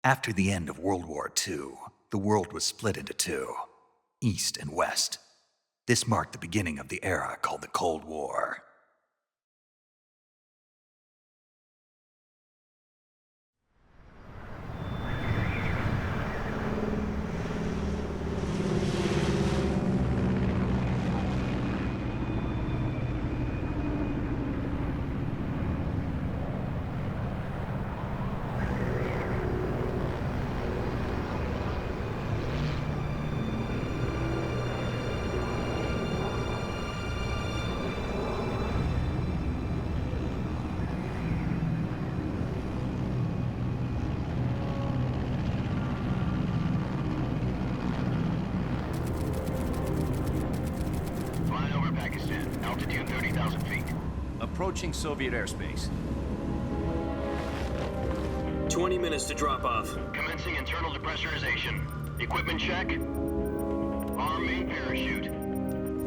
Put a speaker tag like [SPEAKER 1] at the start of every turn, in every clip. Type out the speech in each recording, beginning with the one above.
[SPEAKER 1] After the end of World War II, the world was split into two, East and West. This marked the beginning of the era called the Cold War.
[SPEAKER 2] Altitude 30,000 feet.
[SPEAKER 3] Approaching Soviet airspace.
[SPEAKER 4] 20 minutes to drop off.
[SPEAKER 2] Commencing internal depressurization. Equipment check. Arm main parachute.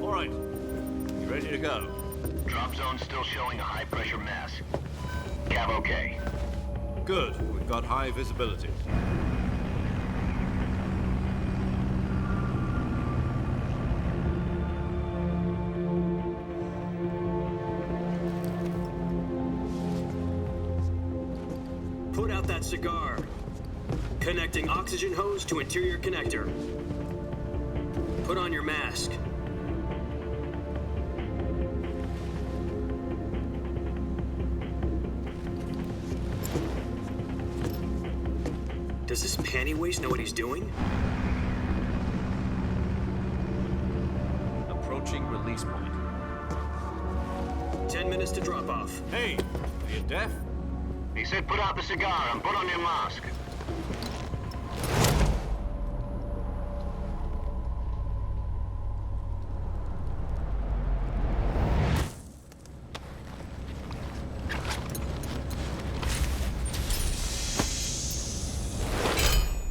[SPEAKER 3] All right. You ready to go?
[SPEAKER 2] Drop zone still showing a high pressure mass. Cav okay.
[SPEAKER 3] Good. We've got high visibility.
[SPEAKER 4] Put out that cigar. Connecting oxygen hose to interior connector. Put on your mask. Does this panty waste know what he's doing?
[SPEAKER 3] Approaching release point.
[SPEAKER 4] 10 minutes to drop off.
[SPEAKER 3] Hey, are you deaf?
[SPEAKER 2] He said put out the cigar and put on your mask.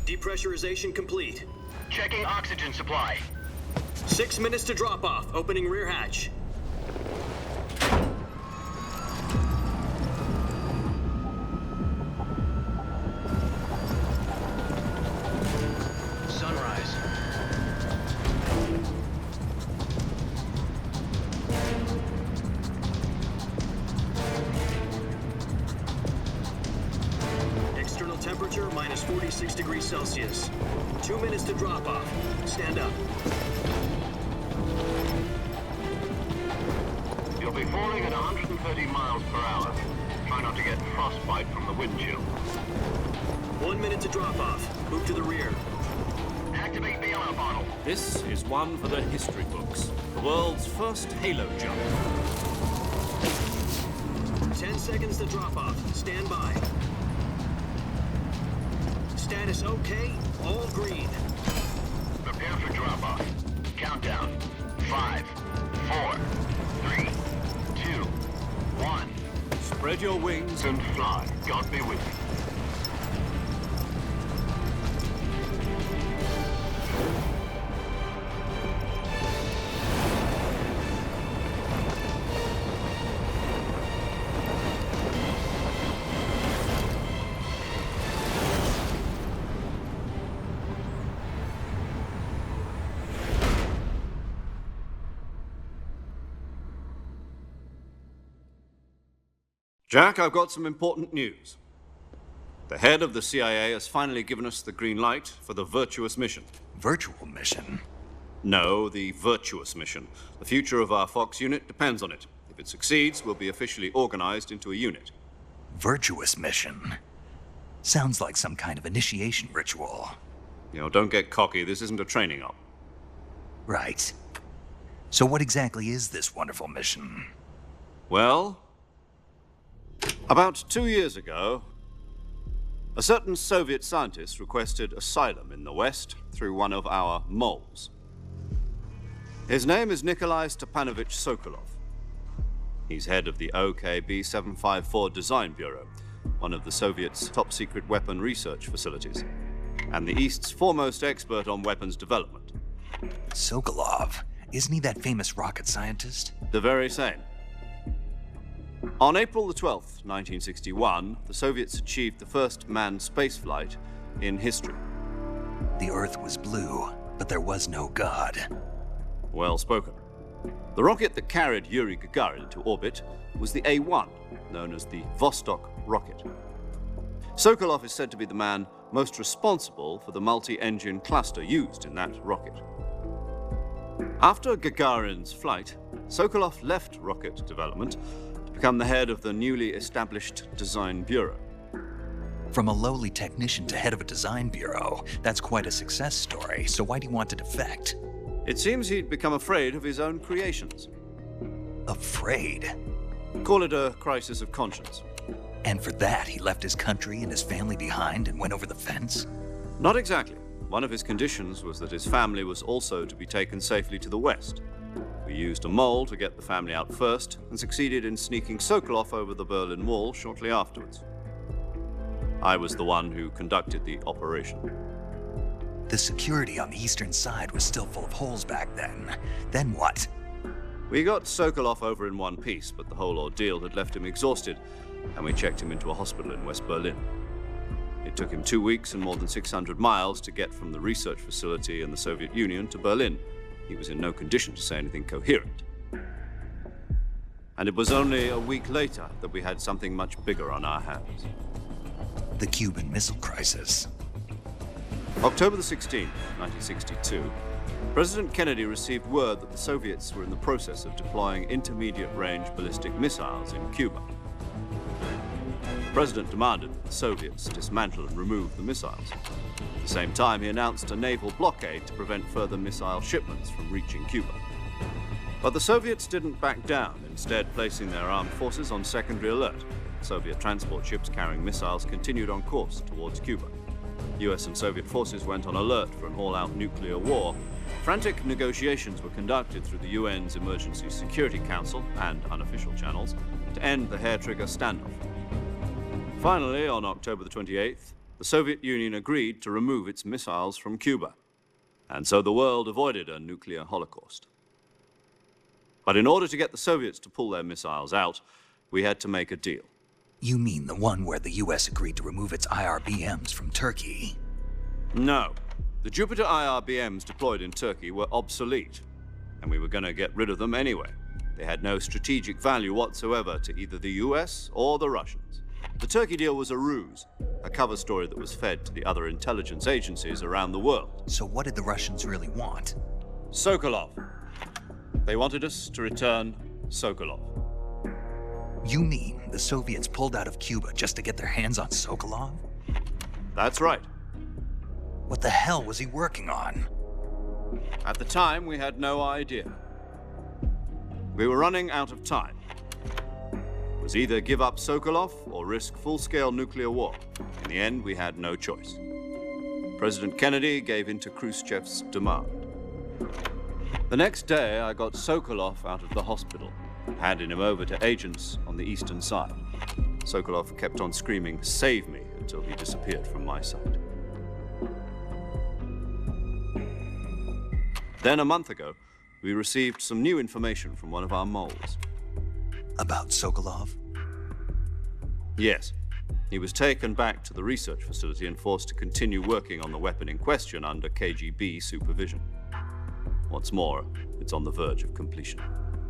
[SPEAKER 4] Depressurization complete.
[SPEAKER 2] Checking oxygen supply.
[SPEAKER 4] 6 minutes to drop off. Opening rear hatch.
[SPEAKER 2] Sunrise.
[SPEAKER 4] External temperature minus 46 degrees Celsius. 2 minutes to drop off. Stand up.
[SPEAKER 2] You'll be falling at 130 miles per hour. Try not to get frostbite from the wind chill.
[SPEAKER 4] 1 minute to drop off. Move to the rear.
[SPEAKER 2] Activate the alarm bottle.
[SPEAKER 3] This is one for the history books. The world's first halo jump.
[SPEAKER 4] 10 seconds to drop off. Stand by. Status okay. All green.
[SPEAKER 2] Prepare for drop-off. Countdown. 5, 4, 3, 2, 1.
[SPEAKER 3] Spread your wings
[SPEAKER 2] And fly. God be with you.
[SPEAKER 3] Jack, I've got some important news. The head of the CIA has finally given us the green light for the virtuous mission.
[SPEAKER 1] Virtual mission?
[SPEAKER 3] No, the virtuous mission. The future of our Fox unit depends on it. If it succeeds, we'll be officially organized into a unit.
[SPEAKER 1] Virtuous mission? Sounds like some kind of initiation ritual.
[SPEAKER 3] You know, don't get cocky. This isn't a training op.
[SPEAKER 1] Right. So what exactly is this wonderful mission?
[SPEAKER 3] Well, about 2 years ago, a certain Soviet scientist requested asylum in the West through one of our moles. His name is Nikolai Stepanovich Sokolov. He's head of the OKB 754 Design Bureau, one of the Soviets' top-secret weapon research facilities, and the East's foremost expert on weapons development.
[SPEAKER 1] Sokolov? Isn't he that famous rocket scientist?
[SPEAKER 3] The very same. On April the 12th, 1961, the Soviets achieved the first manned spaceflight in history.
[SPEAKER 1] The Earth was blue, but there was no God.
[SPEAKER 3] Well spoken. The rocket that carried Yuri Gagarin into orbit was the A-1, known as the Vostok rocket. Sokolov is said to be the man most responsible for the multi-engine cluster used in that rocket. After Gagarin's flight, Sokolov left rocket development to become the head of the newly established Design Bureau.
[SPEAKER 1] From a lowly technician to head of a design bureau, that's quite a success story, so why'd he want to defect?
[SPEAKER 3] It seems he'd become afraid of his own creations.
[SPEAKER 1] Afraid?
[SPEAKER 3] Call it a crisis of conscience.
[SPEAKER 1] And for that, he left his country and his family behind and went over the fence?
[SPEAKER 3] Not exactly. One of his conditions was that his family was also to be taken safely to the west. We used a mole to get the family out first and succeeded in sneaking Sokolov over the Berlin Wall shortly afterwards. I was the one who conducted the operation.
[SPEAKER 1] The security on the eastern side was still full of holes back then. Then what?
[SPEAKER 3] We got Sokolov over in one piece, but the whole ordeal had left him exhausted, and we checked him into a hospital in West Berlin. It took him 2 weeks and more than 600 miles to get from the research facility in the Soviet Union to Berlin. He was in no condition to say anything coherent. And it was only a week later that we had something much bigger on our hands.
[SPEAKER 1] The Cuban Missile Crisis.
[SPEAKER 3] October the 16th, 1962, President Kennedy received word that the Soviets were in the process of deploying intermediate-range ballistic missiles in Cuba. The President demanded that the Soviets dismantle and remove the missiles. At the same time, he announced a naval blockade to prevent further missile shipments from reaching Cuba. But the Soviets didn't back down, instead placing their armed forces on secondary alert. Soviet transport ships carrying missiles continued on course towards Cuba. US and Soviet forces went on alert for an all-out nuclear war. Frantic negotiations were conducted through the UN's Emergency Security Council and unofficial channels to end the hair-trigger standoff. Finally, on October the 28th, the Soviet Union agreed to remove its missiles from Cuba, and so the world avoided a nuclear holocaust. But in order to get the Soviets to pull their missiles out, we had to make a deal.
[SPEAKER 1] You mean the one where the US agreed to remove its IRBMs from Turkey?
[SPEAKER 3] No. The Jupiter IRBMs deployed in Turkey were obsolete, and we were going to get rid of them anyway. They had no strategic value whatsoever to either the US or the Russians. The Turkey deal was a ruse, a cover story that was fed to the other intelligence agencies around the world.
[SPEAKER 1] So what did the Russians really want?
[SPEAKER 3] Sokolov. They wanted us to return Sokolov.
[SPEAKER 1] You mean the Soviets pulled out of Cuba just to get their hands on Sokolov?
[SPEAKER 3] That's right.
[SPEAKER 1] What the hell was he working on?
[SPEAKER 3] At the time, we had no idea. We were running out of time. It was either give up Sokolov or risk full-scale nuclear war. In the end, we had no choice. President Kennedy gave in to Khrushchev's demand. The next day, I got Sokolov out of the hospital, handing him over to agents on the eastern side. Sokolov kept on screaming, "Save me," until he disappeared from my sight. Then, a month ago, we received some new information from one of our moles.
[SPEAKER 1] About Sokolov?
[SPEAKER 3] Yes. He was taken back to the research facility and forced to continue working on the weapon in question under KGB supervision. What's more, it's on the verge of completion.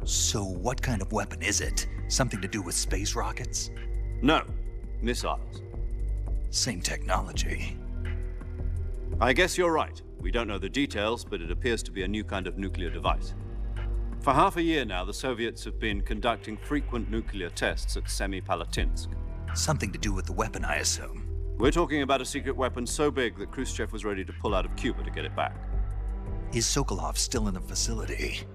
[SPEAKER 1] So what kind of weapon is it? Something to do with space rockets?
[SPEAKER 3] No, missiles.
[SPEAKER 1] Same technology.
[SPEAKER 3] I guess you're right. We don't know the details, but it appears to be a new kind of nuclear device. For half a year now, the Soviets have been conducting frequent nuclear tests at Semipalatinsk.
[SPEAKER 1] Something to do with the weapon, I assume.
[SPEAKER 3] We're talking about a secret weapon so big that Khrushchev was ready to pull out of Cuba to get it back.
[SPEAKER 1] Is Sokolov still in the facility?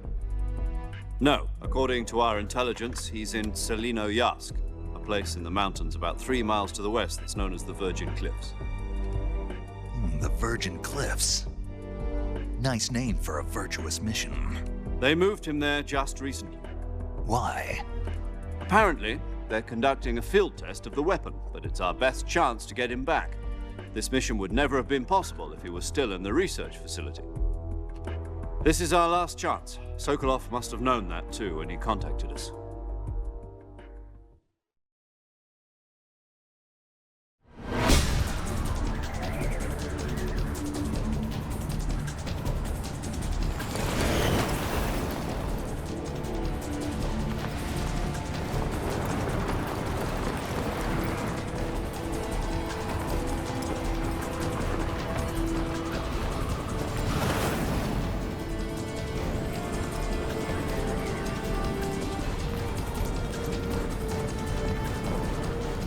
[SPEAKER 3] No. According to our intelligence, he's in Selinoyarsk, a place in the mountains about 3 miles to the west that's known as the Virgin Cliffs.
[SPEAKER 1] The Virgin Cliffs. Nice name for a virtuous mission.
[SPEAKER 3] They moved him there just recently.
[SPEAKER 1] Why?
[SPEAKER 3] Apparently, they're conducting a field test of the weapon, but it's our best chance to get him back. This mission would never have been possible if he was still in the research facility. This is our last chance. Sokolov must have known that too when he contacted us.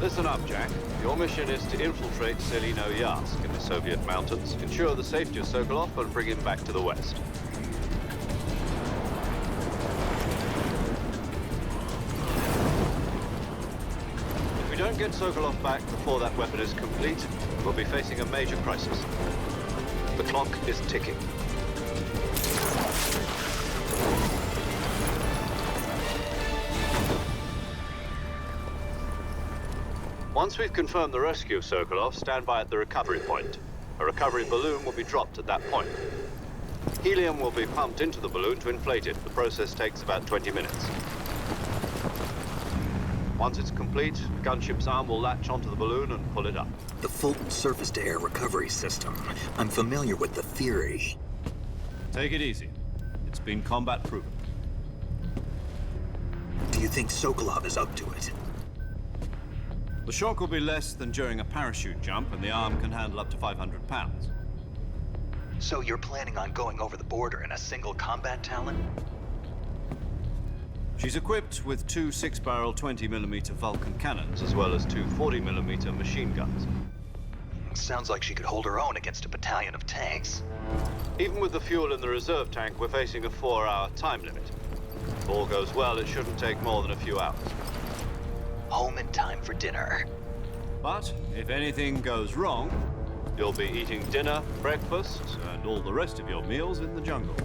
[SPEAKER 3] Listen up, Jack. Your mission is to infiltrate Selino Yask in the Soviet mountains, ensure the safety of Sokolov, and bring him back to the West. If we don't get Sokolov back before that weapon is complete, we'll be facing a major crisis. The clock is ticking. Once we've confirmed the rescue of Sokolov, stand by at the recovery point. A recovery balloon will be dropped at that point. Helium will be pumped into the balloon to inflate it. The process takes about 20 minutes. Once it's complete, the gunship's arm will latch onto the balloon and pull it up.
[SPEAKER 1] The Fulton surface-to-air recovery system. I'm familiar with the theory.
[SPEAKER 3] Take it easy. It's been combat proven.
[SPEAKER 1] Do you think Sokolov is up to it?
[SPEAKER 3] The shock will be less than during a parachute jump, and the arm can handle up to 500 pounds.
[SPEAKER 1] So you're planning on going over the border in a single combat Talon?
[SPEAKER 3] She's equipped with two 6-barrel 20mm Vulcan cannons, as well as two 40mm machine guns.
[SPEAKER 1] Sounds like she could hold her own against a battalion of tanks.
[SPEAKER 3] Even with the fuel in the reserve tank, we're facing a 4-hour time limit. If all goes well, it shouldn't take more than a few hours.
[SPEAKER 1] Home in time for dinner.
[SPEAKER 3] But if anything goes wrong, you'll be eating dinner, breakfast, and all the rest of your meals in the jungle.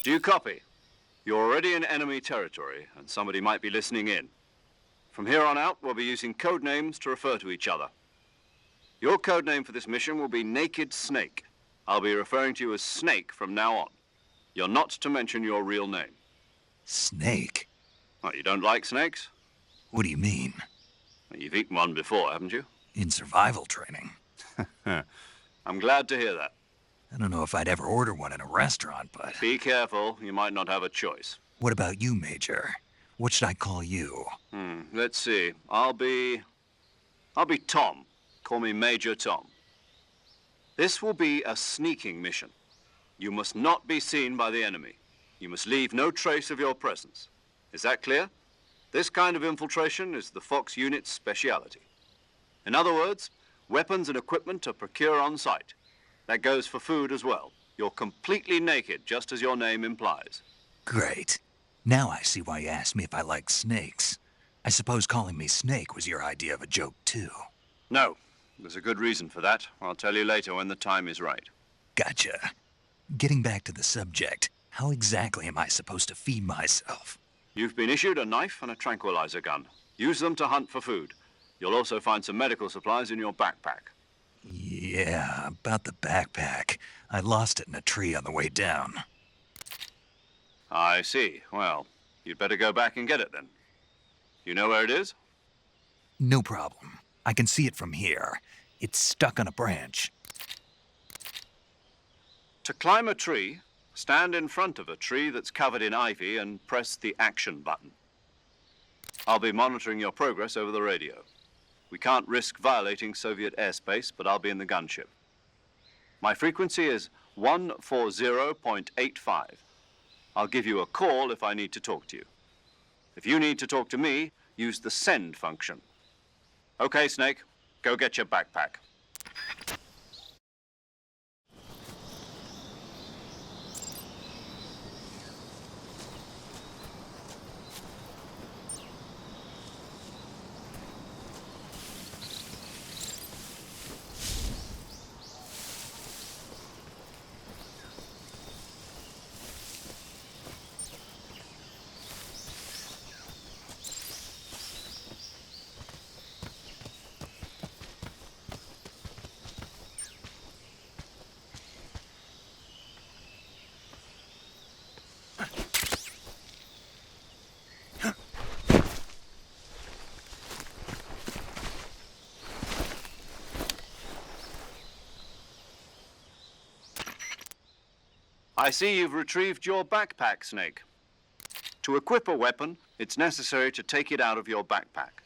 [SPEAKER 3] Do you copy? You're already in enemy territory, and somebody might be listening in. From here on out, we'll be using code names to refer to each other. Your code name for this mission will be Naked Snake. I'll be referring to you as Snake from now on. You're not to mention your real name.
[SPEAKER 1] Snake?
[SPEAKER 3] What, you don't like snakes?
[SPEAKER 1] What do you mean?
[SPEAKER 3] Well, you've eaten one before, haven't you?
[SPEAKER 1] In survival training.
[SPEAKER 3] I'm glad to hear that.
[SPEAKER 1] I don't know if I'd ever order one in a restaurant, but...
[SPEAKER 3] Be careful, you might not have a choice.
[SPEAKER 1] What about you, Major? What should I call you?
[SPEAKER 3] Let's see. I'll be Tom. Call me Major Tom. This will be a sneaking mission. You must not be seen by the enemy. You must leave no trace of your presence. Is that clear? This kind of infiltration is the Fox unit's speciality. In other words, weapons and equipment are procured on site. That goes for food as well. You're completely naked, just as your name implies.
[SPEAKER 1] Great. Now I see why you asked me if I like snakes. I suppose calling me Snake was your idea of a joke, too.
[SPEAKER 3] No. There's a good reason for that. I'll tell you later when the time is right.
[SPEAKER 1] Gotcha. Getting back to the subject, how exactly am I supposed to feed myself?
[SPEAKER 3] You've been issued a knife and a tranquilizer gun. Use them to hunt for food. You'll also find some medical supplies in your backpack.
[SPEAKER 1] Yeah, about the backpack. I lost it in a tree on the way down.
[SPEAKER 3] I see. Well, you'd better go back and get it then. You know where it is?
[SPEAKER 1] No problem. I can see it from here. It's stuck on a branch.
[SPEAKER 3] To climb a tree, stand in front of a tree that's covered in ivy and press the action button. I'll be monitoring your progress over the radio. We can't risk violating Soviet airspace, but I'll be in the gunship. My frequency is 140.85. I'll give you a call if I need to talk to you. If you need to talk to me, use the send function. Okay, Snake, go get your backpack. I see you've retrieved your backpack, Snake. To equip a weapon, it's necessary to take it out of your backpack.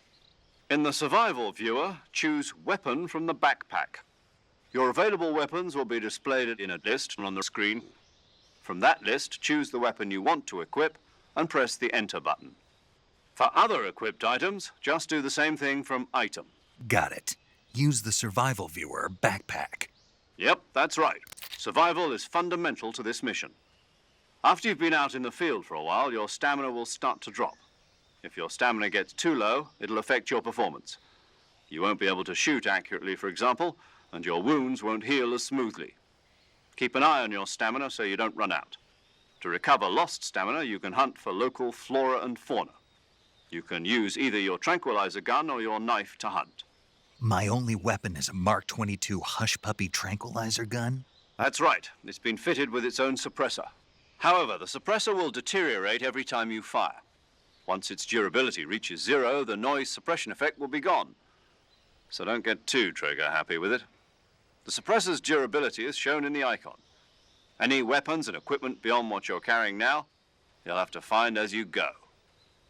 [SPEAKER 3] In the survival viewer, choose Weapon from the backpack. Your available weapons will be displayed in a list on the screen. From that list, choose the weapon you want to equip and press the Enter button. For other equipped items, just do the same thing from Item.
[SPEAKER 1] Got it. Use the survival viewer backpack.
[SPEAKER 3] Yep, that's right. Survival is fundamental to this mission. After you've been out in the field for a while, your stamina will start to drop. If your stamina gets too low, it'll affect your performance. You won't be able to shoot accurately, for example, and your wounds won't heal as smoothly. Keep an eye on your stamina so you don't run out. To recover lost stamina, you can hunt for local flora and fauna. You can use either your tranquilizer gun or your knife to hunt.
[SPEAKER 1] My only weapon is a Mark 22 Hush Puppy tranquilizer gun?
[SPEAKER 3] That's right. It's been fitted with its own suppressor. However, the suppressor will deteriorate every time you fire. Once its durability reaches 0, the noise suppression effect will be gone. So don't get too trigger-happy with it. The suppressor's durability is shown in the icon. Any weapons and equipment beyond what you're carrying now, you'll have to find as you go.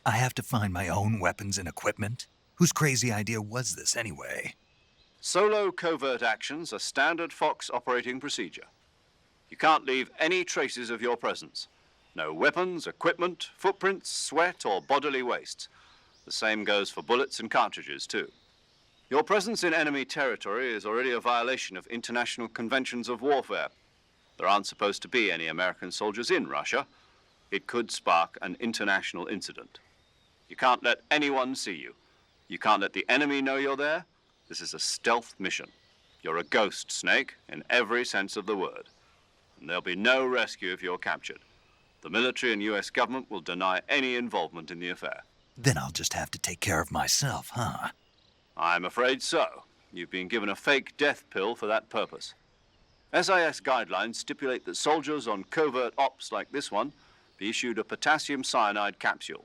[SPEAKER 1] I have to find my own weapons and equipment? Whose crazy idea was this anyway?
[SPEAKER 3] Solo covert actions are standard Fox operating procedure. You can't leave any traces of your presence. No weapons, equipment, footprints, sweat, or bodily wastes. The same goes for bullets and cartridges, too. Your presence in enemy territory is already a violation of international conventions of warfare. There aren't supposed to be any American soldiers in Russia. It could spark an international incident. You can't let anyone see you. You can't let the enemy know you're there. This is a stealth mission. You're a ghost, Snake, in every sense of the word. And there'll be no rescue if you're captured. The military and U.S. government will deny any involvement in the affair.
[SPEAKER 1] Then I'll just have to take care of myself, huh?
[SPEAKER 3] I'm afraid so. You've been given a fake death pill for that purpose. SIS guidelines stipulate that soldiers on covert ops like this one be issued a potassium cyanide capsule.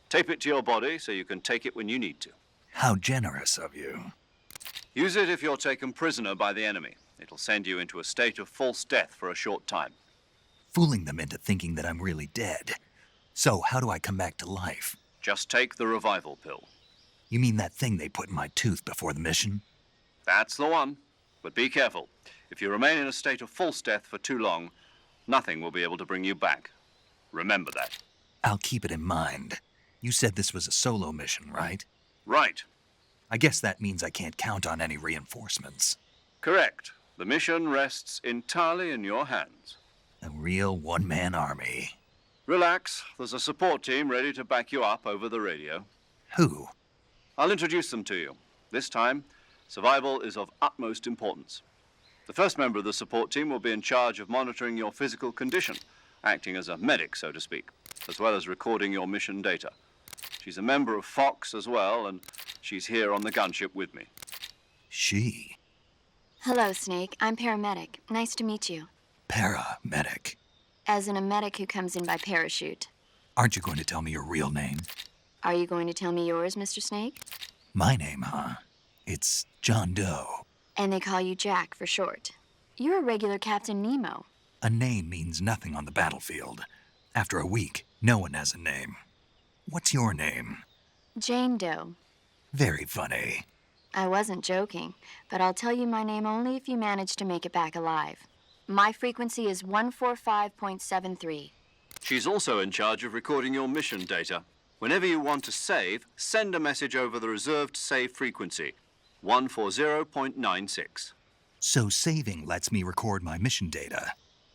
[SPEAKER 3] Tape it to your body so you can take it when you need to.
[SPEAKER 1] How generous of you.
[SPEAKER 3] Use it if you're taken prisoner by the enemy. It'll send you into a state of false death for a short time.
[SPEAKER 1] Fooling them into thinking that I'm really dead. So how do I come back to life?
[SPEAKER 3] Just take the revival pill.
[SPEAKER 1] You mean that thing they put in my tooth before the mission?
[SPEAKER 3] That's the one. But be careful. If you remain in a state of false death for too long, nothing will be able to bring you back. Remember that.
[SPEAKER 1] I'll keep it in mind. You said this was a solo mission, right?
[SPEAKER 3] Right.
[SPEAKER 1] I guess that means I can't count on any reinforcements.
[SPEAKER 3] Correct. The mission rests entirely in your hands.
[SPEAKER 1] A real one-man army.
[SPEAKER 3] Relax. There's a support team ready to back you up over the radio.
[SPEAKER 1] Who?
[SPEAKER 3] I'll introduce them to you. This time, survival is of utmost importance. The first member of the support team will be in charge of monitoring your physical condition, acting as a medic, so to speak, as well as recording your mission data. She's a member of Fox as well, and she's here on the gunship with me.
[SPEAKER 1] She?
[SPEAKER 5] Hello, Snake. I'm paramedic. Nice to meet you.
[SPEAKER 1] Paramedic.
[SPEAKER 5] As in a medic who comes in by parachute.
[SPEAKER 1] Aren't you going to tell me your real name?
[SPEAKER 5] Are you going to tell me yours, Mr. Snake?
[SPEAKER 1] My name, huh? It's John Doe.
[SPEAKER 5] And they call you Jack for short. You're a regular Captain Nemo.
[SPEAKER 1] A name means nothing on the battlefield. After a week, no one has a name. What's your name?
[SPEAKER 5] Jane Doe.
[SPEAKER 1] Very funny.
[SPEAKER 5] I wasn't joking, but I'll tell you my name only if you manage to make it back alive. My frequency is 145.73.
[SPEAKER 3] She's also in charge of recording your mission data. Whenever you want to save, send a message over the reserved save frequency, 140.96.
[SPEAKER 1] So saving lets me record my mission data.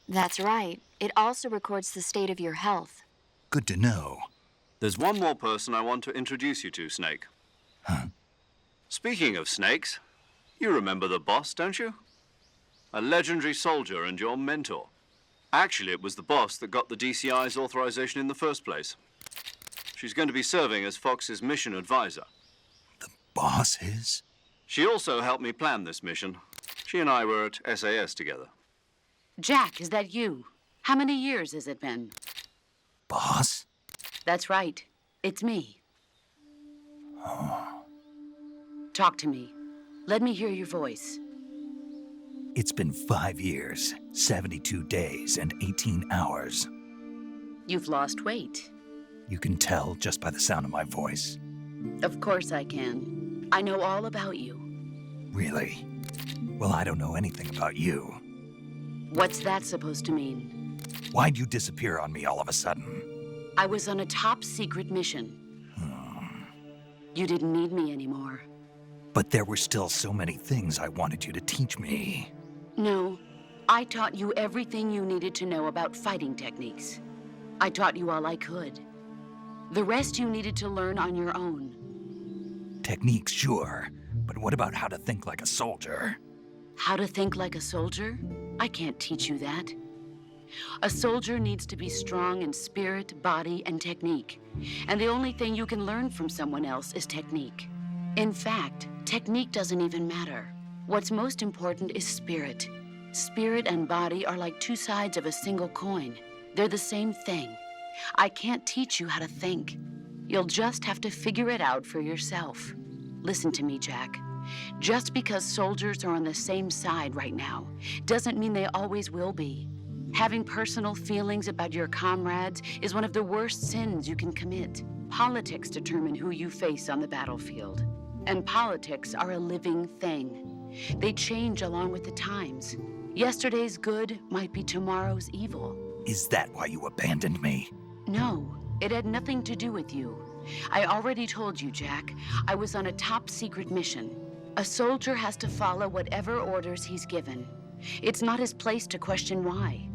[SPEAKER 5] That's right. It also records the state of your health.
[SPEAKER 1] Good to know.
[SPEAKER 3] There's one more person I want to introduce you to, Snake.
[SPEAKER 1] Huh?
[SPEAKER 3] Speaking of snakes, you remember the boss, don't you? A legendary soldier and your mentor. Actually, it was the boss that got the DCI's authorization in the first place. She's going to be serving as Fox's mission advisor.
[SPEAKER 1] The boss is?
[SPEAKER 3] She also helped me plan this mission. She and I were at SAS together.
[SPEAKER 6] Jack, is that you? How many years has it been?
[SPEAKER 1] Boss?
[SPEAKER 6] That's right. It's me. Talk to me. Let me hear your voice.
[SPEAKER 1] It's been 5 years, 72 days, and 18 hours.
[SPEAKER 6] You've lost weight.
[SPEAKER 1] You can tell just by the sound of my voice.
[SPEAKER 6] Of course I can. I know all about you.
[SPEAKER 1] Really? Well, I don't know anything about you.
[SPEAKER 6] What's that supposed to mean?
[SPEAKER 1] Why'd you disappear on me all of a sudden?
[SPEAKER 6] I was on a top secret mission. You didn't need me anymore.
[SPEAKER 1] But there were still so many things I wanted you to teach me.
[SPEAKER 6] No, I taught you everything you needed to know about fighting techniques. I taught you all I could. The rest you needed to learn on your own.
[SPEAKER 1] Techniques, sure. But what about how to think like a soldier?
[SPEAKER 6] How to think like a soldier? I can't teach you that. A soldier needs to be strong in spirit, body, and technique. And the only thing you can learn from someone else is technique. In fact, technique doesn't even matter. What's most important is spirit. Spirit and body are like two sides of a single coin. They're the same thing. I can't teach you how to think. You'll just have to figure it out for yourself. Listen to me, Jack. Just because soldiers are on the same side right now doesn't mean they always will be. Having personal feelings about your comrades is one of the worst sins you can commit. Politics determine who you face on the battlefield. And politics are a living thing. They change along with the times. Yesterday's good might be tomorrow's evil.
[SPEAKER 1] Is that why you abandoned me?
[SPEAKER 6] No, it had nothing to do with you. I already told you, Jack. I was on a top secret mission. A soldier has to follow whatever orders he's given. It's not his place to question why.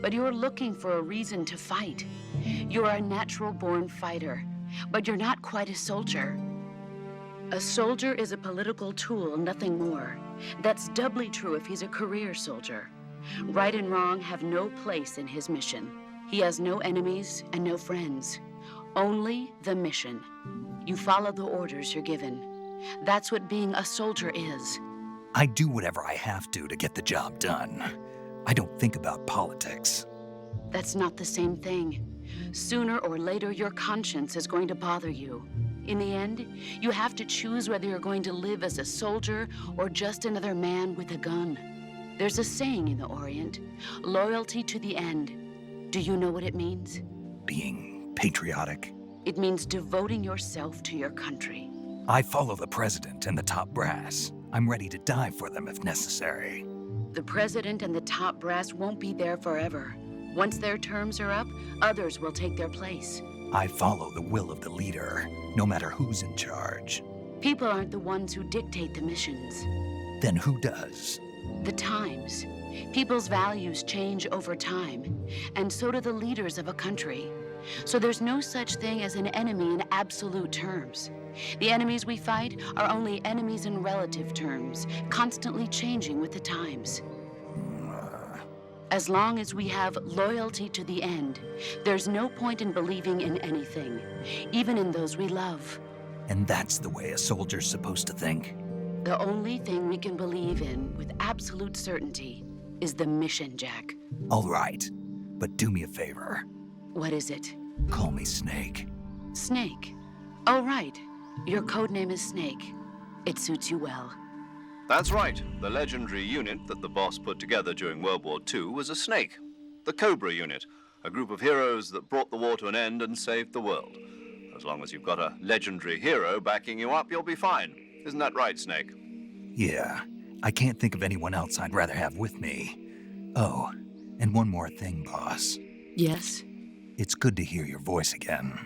[SPEAKER 6] But you're looking for a reason to fight. You're a natural-born fighter, but you're not quite a soldier. A soldier is a political tool, nothing more. That's doubly true if he's a career soldier. Right and wrong have no place in his mission. He has no enemies and no friends. Only the mission. You follow the orders you're given. That's what being a soldier is.
[SPEAKER 1] I do whatever I have to get the job done. I don't think about politics.
[SPEAKER 6] That's not the same thing. Sooner or later, your conscience is going to bother you. In the end, you have to choose whether you're going to live as a soldier or just another man with a gun. There's a saying in the Orient, loyalty to the end. Do you know what it means?
[SPEAKER 1] Being patriotic.
[SPEAKER 6] It means devoting yourself to your country.
[SPEAKER 1] I follow the president and the top brass. I'm ready to die for them if necessary.
[SPEAKER 6] The president and the top brass won't be there forever. Once their terms are up, others will take their place.
[SPEAKER 1] I follow the will of the leader, no matter who's in charge.
[SPEAKER 6] People aren't the ones who dictate the missions.
[SPEAKER 1] Then who does?
[SPEAKER 6] The times. People's values change over time, and so do the leaders of a country. So there's no such thing as an enemy in absolute terms. The enemies we fight are only enemies in relative terms, constantly changing with the times. As long as we have loyalty to the end, there's no point in believing in anything, even in those we love.
[SPEAKER 1] And that's the way a soldier's supposed to think?
[SPEAKER 6] The only thing we can believe in with absolute certainty is the mission, Jack.
[SPEAKER 1] All right, but do me a favor.
[SPEAKER 6] What is it?
[SPEAKER 1] Call me Snake.
[SPEAKER 6] Snake. Oh, right. Your codename is Snake. It suits you well.
[SPEAKER 3] That's right. The legendary unit that the boss put together during World War II was a snake. the Cobra Unit, a group of heroes that brought the war to an end and saved the world. As long as you've got a legendary hero backing you up, you'll be fine. Isn't that right, Snake?
[SPEAKER 1] Yeah, I can't think of anyone else I'd rather have with me. Oh, and one more thing, boss.
[SPEAKER 6] Yes?
[SPEAKER 1] It's good to hear your voice again.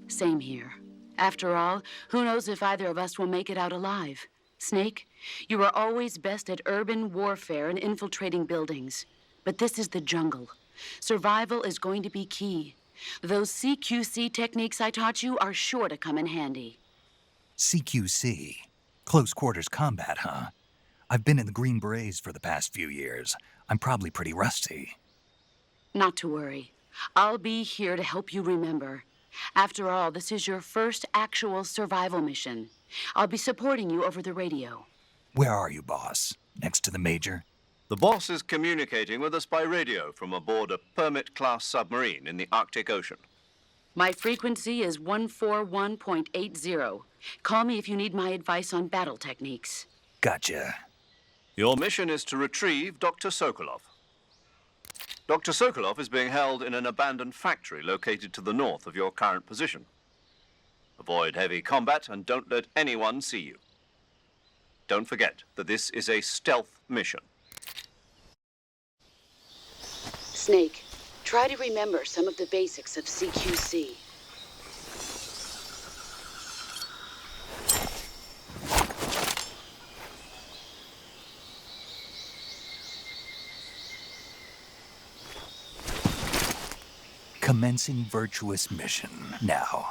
[SPEAKER 6] Same here. After all, who knows if either of us will make it out alive? Snake, you are always best at urban warfare and infiltrating buildings. But this is the jungle. Survival is going to be key. Those CQC techniques I taught you are sure to come in handy.
[SPEAKER 1] CQC? Close quarters combat, huh? I've been in the Green Berets for the past few years. I'm probably pretty rusty.
[SPEAKER 6] Not to worry. I'll be here to help you remember. After all, this is your first actual survival mission. I'll be supporting you over the radio.
[SPEAKER 1] Where are you, boss? Next to the Major?
[SPEAKER 3] The boss is communicating with us by radio from aboard a Permit-class submarine in the Arctic Ocean.
[SPEAKER 6] My frequency is 141.80. Call me if you need my advice on battle techniques.
[SPEAKER 1] Gotcha.
[SPEAKER 3] Your mission is to retrieve Dr. Sokolov. Dr. Sokolov is being held in an abandoned factory located to the north of your current position. Avoid heavy combat and don't let anyone see you. Don't forget that this is a stealth mission.
[SPEAKER 6] Snake, try to remember some of the basics of CQC.
[SPEAKER 1] Commencing virtuous mission now.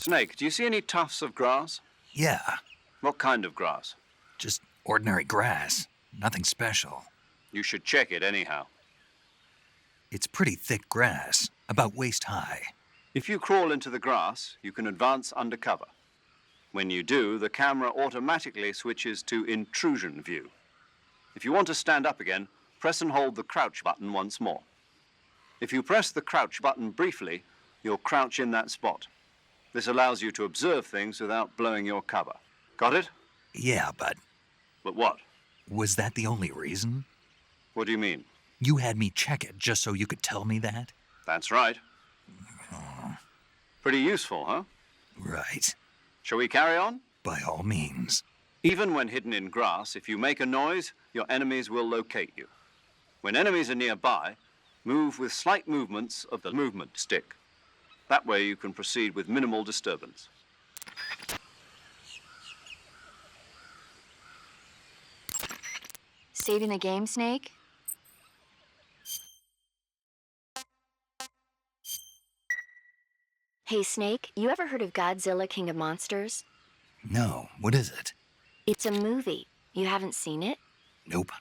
[SPEAKER 3] Snake, do you see any tufts of grass?
[SPEAKER 1] Yeah,
[SPEAKER 3] What kind of grass?
[SPEAKER 1] just ordinary grass. Nothing special.
[SPEAKER 3] You should check it anyhow.
[SPEAKER 1] It's pretty thick grass, about waist high.
[SPEAKER 3] If you crawl into the grass, you can advance undercover. When you do, the camera automatically switches to intrusion view. If you want to stand up again, press and hold the crouch button once more. If you press the crouch button briefly, you'll crouch in that spot. This allows you to observe things without blowing your cover. Got it?
[SPEAKER 1] Yeah, but
[SPEAKER 3] But what?
[SPEAKER 1] was that the only reason?
[SPEAKER 3] What do you mean?
[SPEAKER 1] You had me check it just so you could tell me that?
[SPEAKER 3] That's right. Pretty useful, huh?
[SPEAKER 1] Right.
[SPEAKER 3] Shall we carry on?
[SPEAKER 1] By all means.
[SPEAKER 3] Even when hidden in grass, if you make a noise, your enemies will locate you. When enemies are nearby, move with slight movements of the movement stick. That way you can proceed with minimal disturbance.
[SPEAKER 5] Saving the game, Snake? Hey, Snake, you ever heard of Godzilla, King of Monsters?
[SPEAKER 1] No, what is it?
[SPEAKER 5] It's a movie. You haven't seen it?
[SPEAKER 1] Nope.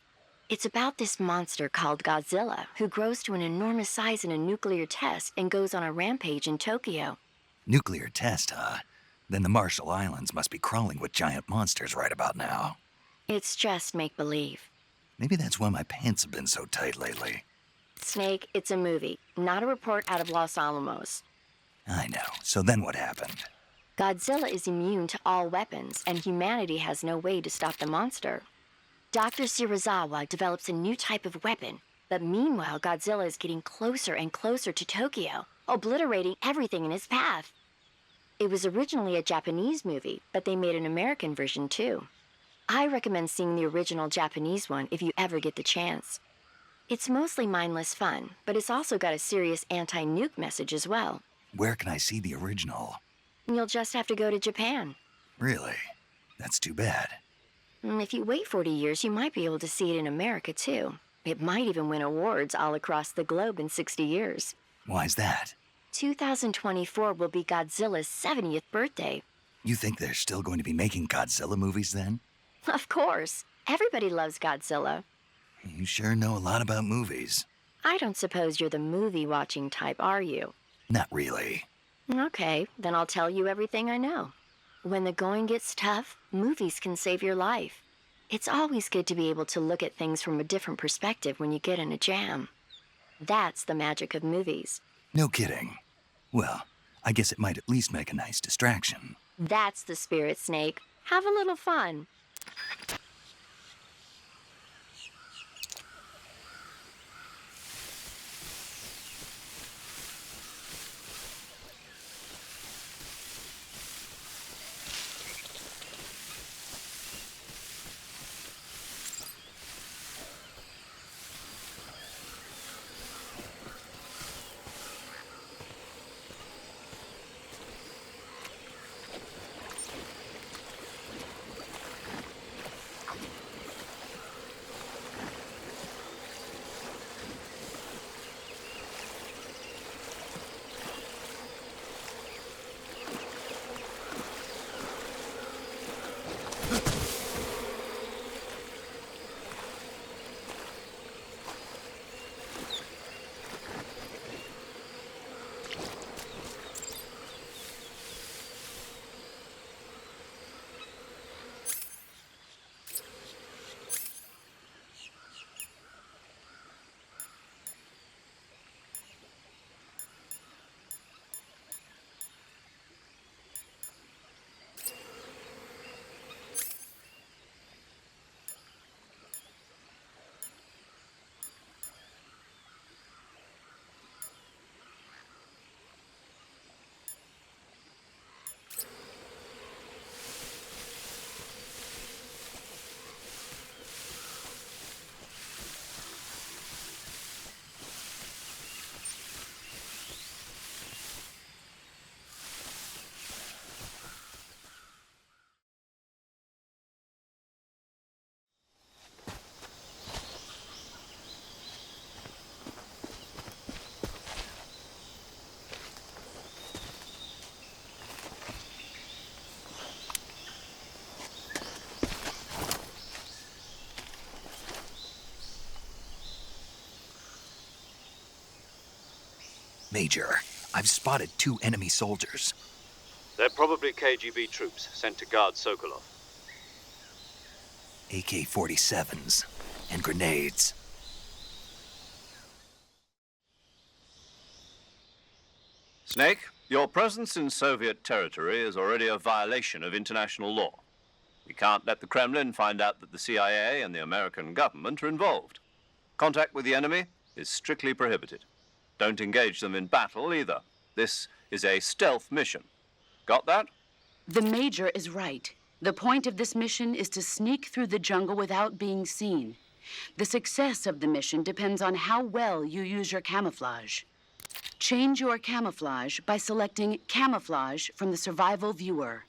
[SPEAKER 5] It's about this monster called Godzilla, who grows to an enormous size in a nuclear test and goes on a rampage in Tokyo.
[SPEAKER 1] Nuclear test, huh? Then the Marshall Islands must be crawling with giant monsters right about now.
[SPEAKER 5] It's just make-believe.
[SPEAKER 1] Maybe that's why my pants have been so tight lately.
[SPEAKER 5] Snake, it's a movie, not a report out of Los Alamos.
[SPEAKER 1] I know. So then what happened?
[SPEAKER 5] Godzilla is immune to all weapons, and humanity has no way to stop the monster. Dr. Shirazawa develops a new type of weapon, but meanwhile Godzilla is getting closer and closer to Tokyo, obliterating everything in his path. It was originally a Japanese movie, but they made an American version too. I recommend seeing the original Japanese one if you ever get the chance. It's mostly mindless fun, but it's also got a serious anti-nuke message as well.
[SPEAKER 1] Where can I see the original?
[SPEAKER 5] You'll just have to go to Japan.
[SPEAKER 1] Really? That's too bad.
[SPEAKER 5] If you wait 40 years, you might be able to see it in America too. It might even win awards all across the globe in 60 years.
[SPEAKER 1] Why's that?
[SPEAKER 5] 2024 will be Godzilla's 70th birthday.
[SPEAKER 1] You think they're still going to be making Godzilla movies then?
[SPEAKER 5] Of course. Everybody loves Godzilla.
[SPEAKER 1] You sure know a lot about movies.
[SPEAKER 5] I don't suppose you're the movie-watching type, are you?
[SPEAKER 1] Not really.
[SPEAKER 5] Okay, then I'll tell you everything I know. When the going gets tough, movies can save your life. It's always good to be able to look at things from a different perspective when you get in a jam. That's the magic of movies.
[SPEAKER 1] No kidding. Well, I guess it might at least make a nice distraction.
[SPEAKER 5] That's the spirit, Snake. Have a little fun.
[SPEAKER 1] Major, I've spotted 2 enemy soldiers.
[SPEAKER 3] They're probably KGB troops sent to guard Sokolov.
[SPEAKER 1] AK-47s and grenades.
[SPEAKER 3] Snake, your presence in Soviet territory is already a violation of international law. We can't let the Kremlin find out that the CIA and the American government are involved. Contact with the enemy is strictly prohibited. Don't engage them in battle either. This is a stealth mission. Got that?
[SPEAKER 6] The Major is right. The point of this mission is to sneak through the jungle without being seen. The success of the mission depends on how well you use your camouflage. Change your camouflage by selecting Camouflage from the Survival Viewer.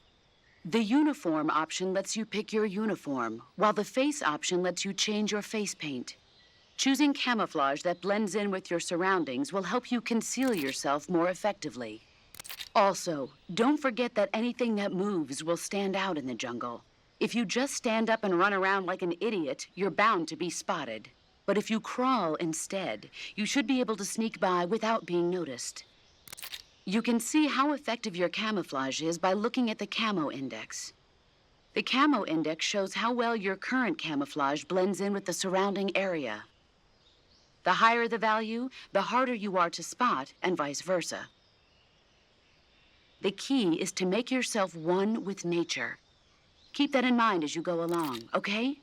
[SPEAKER 6] The Uniform option lets you pick your uniform, while the Face option lets you change your face paint. Choosing camouflage that blends in with your surroundings will help you conceal yourself more effectively. Also, don't forget that anything that moves will stand out in the jungle. If you just stand up and run around like an idiot, you're bound to be spotted. But if you crawl instead, you should be able to sneak by without being noticed. You can see how effective your camouflage is by looking at the camo index. The camo index shows how well your current camouflage blends in with the surrounding area. The higher the value, the harder you are to spot, and vice versa. The key is to make yourself one with nature. Keep that in mind as you go along, okay?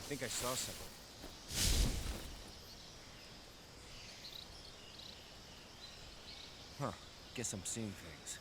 [SPEAKER 7] I think I saw something. Huh. Guess I'm seeing things.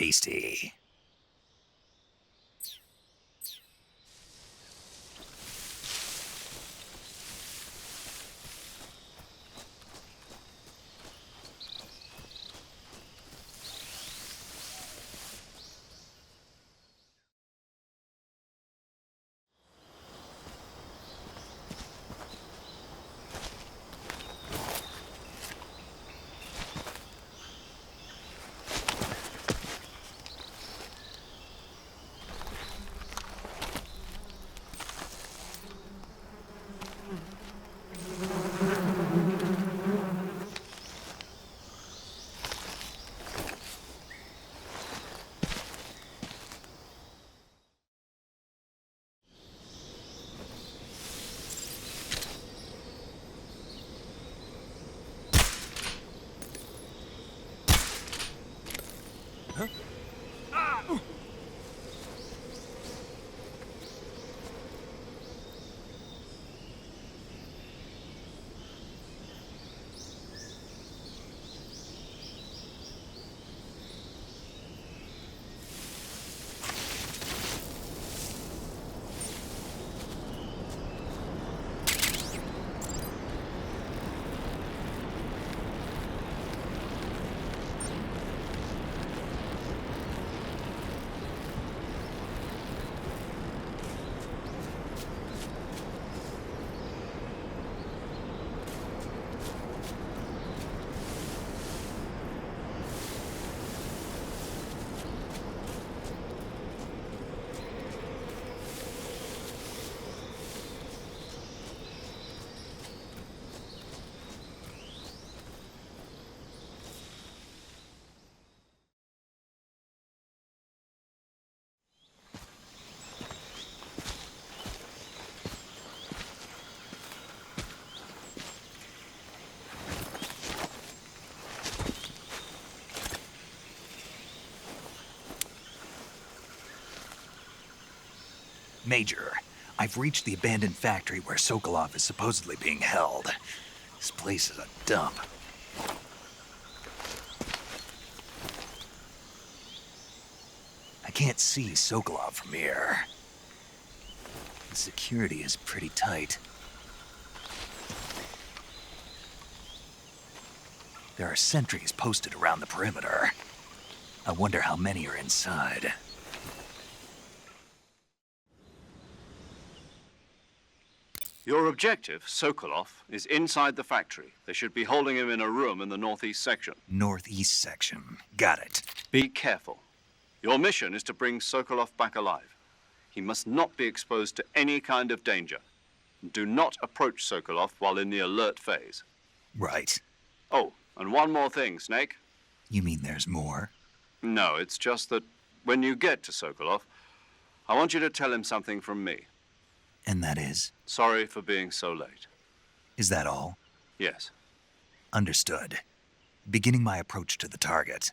[SPEAKER 1] tasty. Major, I've reached the abandoned factory where Sokolov is supposedly being held. This place is a dump. I can't see Sokolov from here. The security is pretty tight. There are sentries posted around the perimeter. I wonder how many are inside.
[SPEAKER 3] Your objective, Sokolov, is inside the factory. They should be holding him in a room in the northeast section.
[SPEAKER 1] Northeast section. Got it.
[SPEAKER 3] Be careful. Your mission is to bring Sokolov back alive. He must not be exposed to any kind of danger. Do not approach Sokolov while in the alert phase.
[SPEAKER 1] Right.
[SPEAKER 3] Oh, and one more thing, Snake.
[SPEAKER 1] You mean there's more?
[SPEAKER 3] No, it's just that when you get to Sokolov, I want you to tell him something from me.
[SPEAKER 1] And that is?
[SPEAKER 3] Sorry for being so late.
[SPEAKER 1] Is that all?
[SPEAKER 3] Yes.
[SPEAKER 1] Understood. Beginning my approach to the target.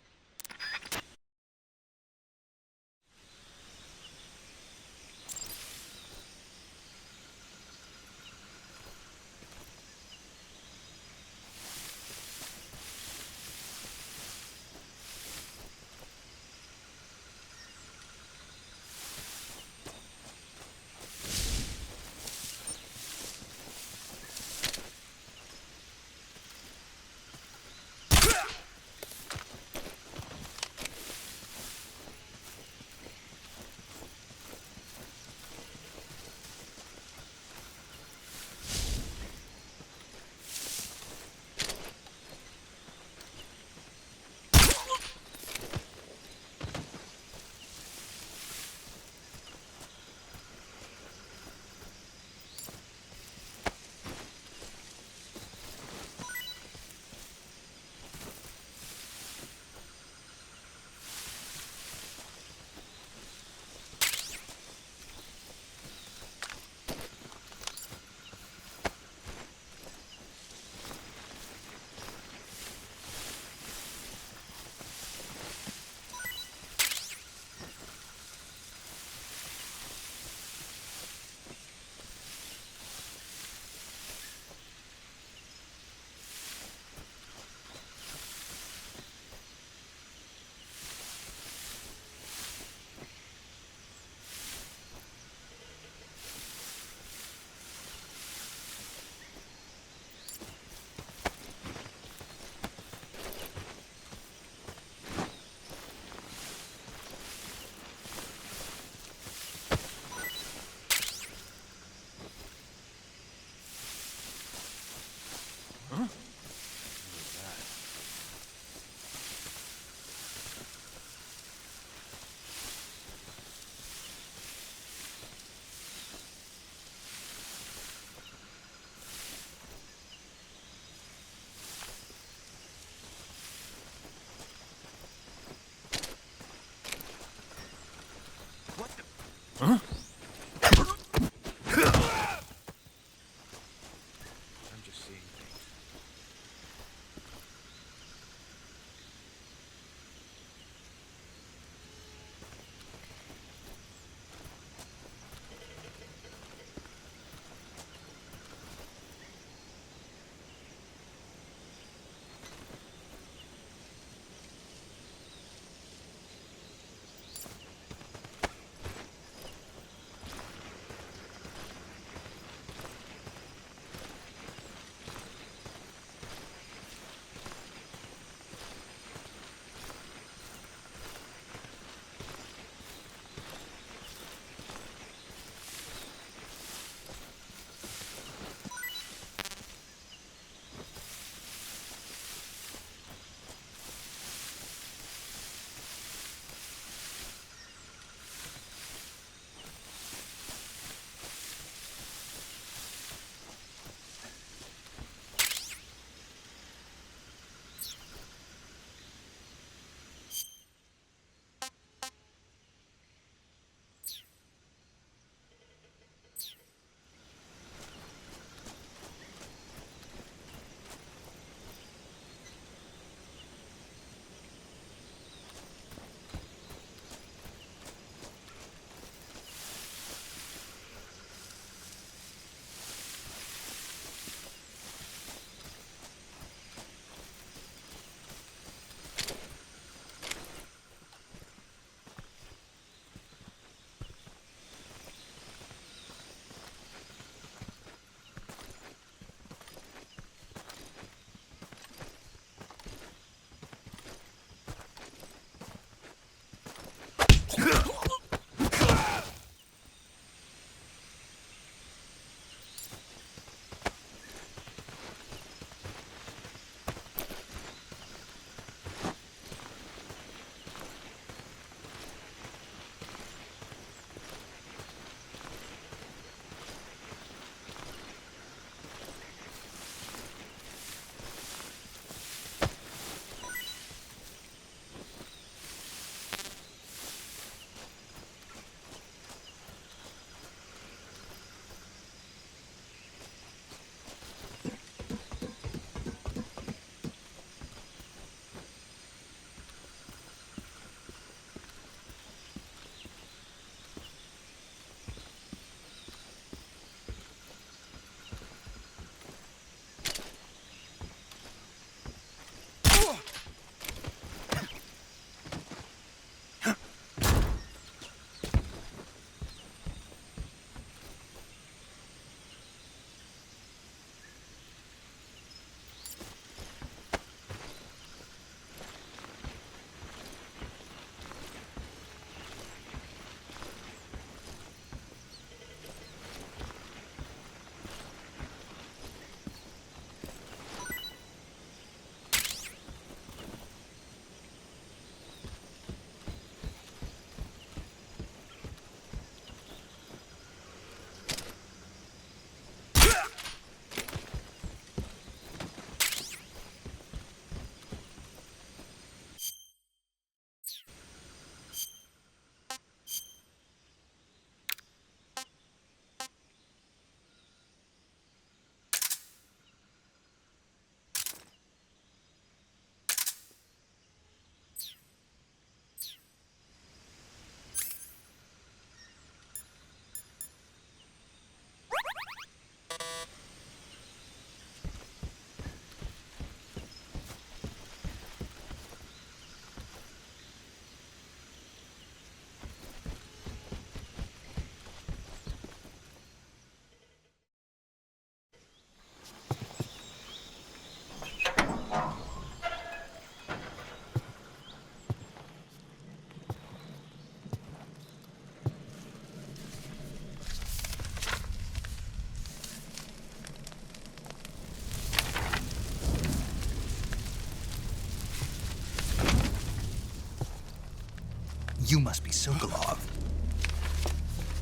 [SPEAKER 1] You must be Sokolov.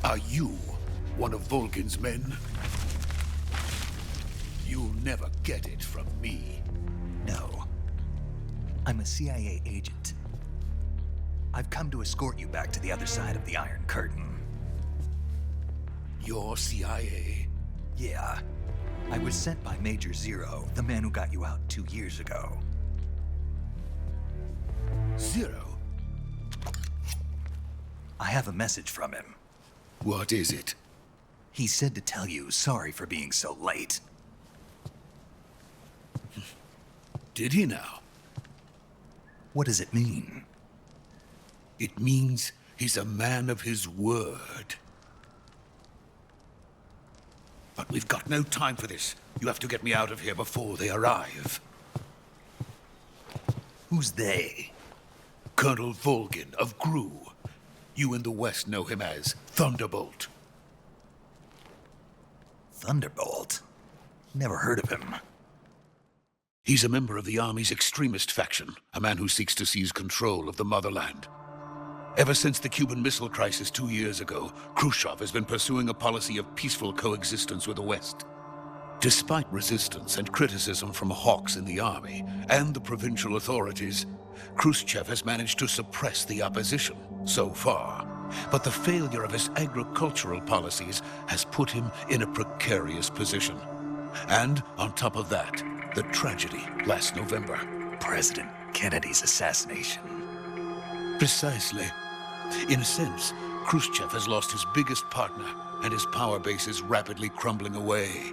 [SPEAKER 8] Are you one of Volgin's men? You'll never get it from me.
[SPEAKER 1] No. I'm a CIA agent. I've come to escort you back to the other side of the Iron Curtain.
[SPEAKER 8] You're CIA?
[SPEAKER 1] Yeah. I was sent by Major Zero, the man who got you out 2 years ago.
[SPEAKER 8] Zero?
[SPEAKER 1] I have a message from him.
[SPEAKER 8] What is it?
[SPEAKER 1] He said to tell you sorry for being so late.
[SPEAKER 8] Did he now?
[SPEAKER 1] What does it mean?
[SPEAKER 8] It means he's a man of his word. But we've got no time for this. You have to get me out of here before they arrive.
[SPEAKER 1] Who's they?
[SPEAKER 8] Colonel Volgin of GRU. You in the West know him as Thunderbolt.
[SPEAKER 1] Thunderbolt? Never heard of him.
[SPEAKER 8] He's a member of the Army's extremist faction, a man who seeks to seize control of the motherland. Ever since the Cuban Missile Crisis 2 years ago, Khrushchev has been pursuing a policy of peaceful coexistence with the West. Despite resistance and criticism from hawks in the army and the provincial authorities, Khrushchev has managed to suppress the opposition so far. But the failure of his agricultural policies has put him in a precarious position. And on top of that, the tragedy last November.
[SPEAKER 1] President Kennedy's assassination.
[SPEAKER 8] Precisely. In a sense, Khrushchev has lost his biggest partner, and his power base is rapidly crumbling away.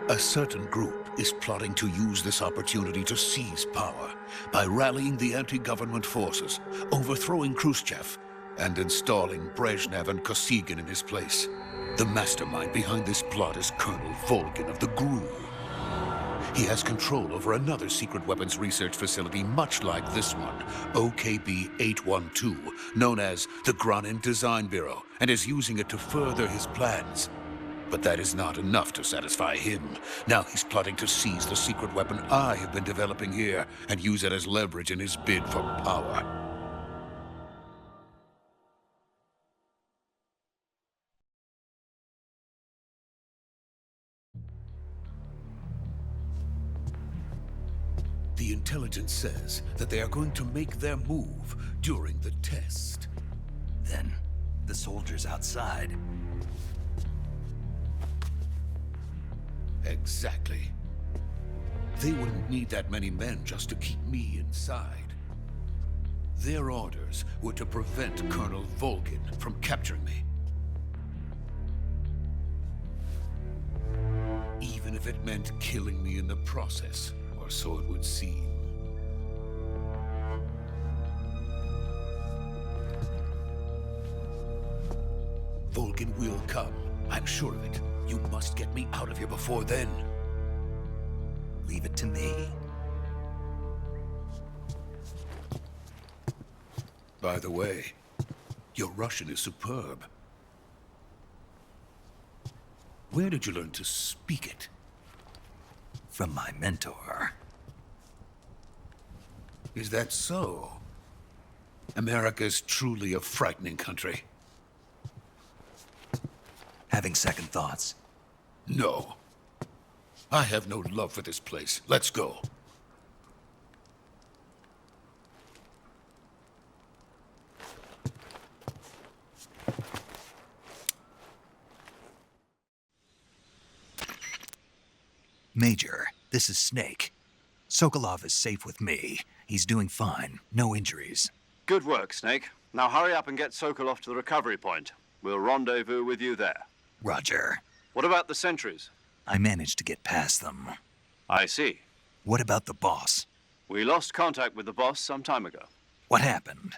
[SPEAKER 8] A certain group is plotting to use this opportunity to seize power by rallying the anti-government forces, overthrowing Khrushchev, and installing Brezhnev and Kosygin in his place. The mastermind behind this plot is Colonel Volgin of the GRU. He has control over another secret weapons research facility much like this one, OKB-812, known as the Granin Design Bureau, and is using it to further his plans. But that is not enough to satisfy him. Now he's plotting to seize the secret weapon I have been developing here and use it as leverage in his bid for power. The intelligence says that they are going to make their move during the test.
[SPEAKER 1] Then, the soldiers outside.
[SPEAKER 8] Exactly. They wouldn't need that many men just to keep me inside. Their orders were to prevent Colonel Volgin from capturing me. Even if it meant killing me in the process, or so it would seem. Volgin will come. I'm sure of it. You must get me out of here before then.
[SPEAKER 1] Leave it to me.
[SPEAKER 8] By the way, your Russian is superb. Where did you learn to speak it?
[SPEAKER 1] From my mentor.
[SPEAKER 8] Is that so? America's truly a frightening country.
[SPEAKER 1] Having second thoughts.
[SPEAKER 8] No. I have no love for this place. Let's go.
[SPEAKER 1] Major, this is Snake. Sokolov is safe with me. He's doing fine. No injuries.
[SPEAKER 3] Good work, Snake. Now hurry up and get Sokolov to the recovery point. We'll rendezvous with you there.
[SPEAKER 1] Roger.
[SPEAKER 3] What about the sentries?
[SPEAKER 1] I managed to get past them.
[SPEAKER 3] I see.
[SPEAKER 1] What about the boss?
[SPEAKER 3] We lost contact with the boss some time ago.
[SPEAKER 1] What happened?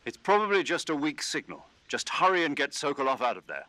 [SPEAKER 3] It's probably just a weak signal. Just hurry and get Sokolov out of there.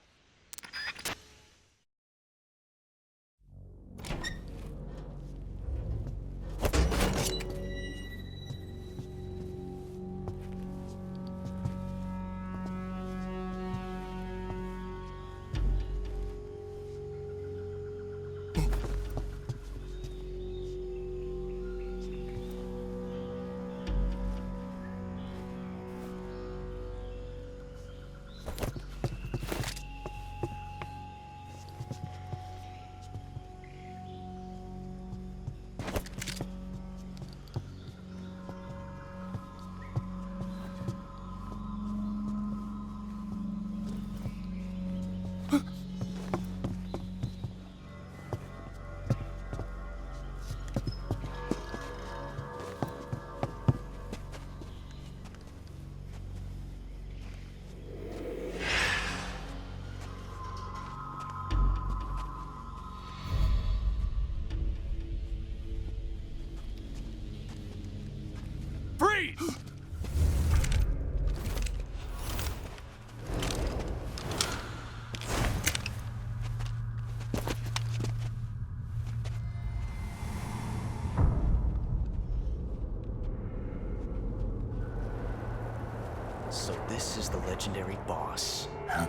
[SPEAKER 9] So this is the legendary boss.
[SPEAKER 1] Huh?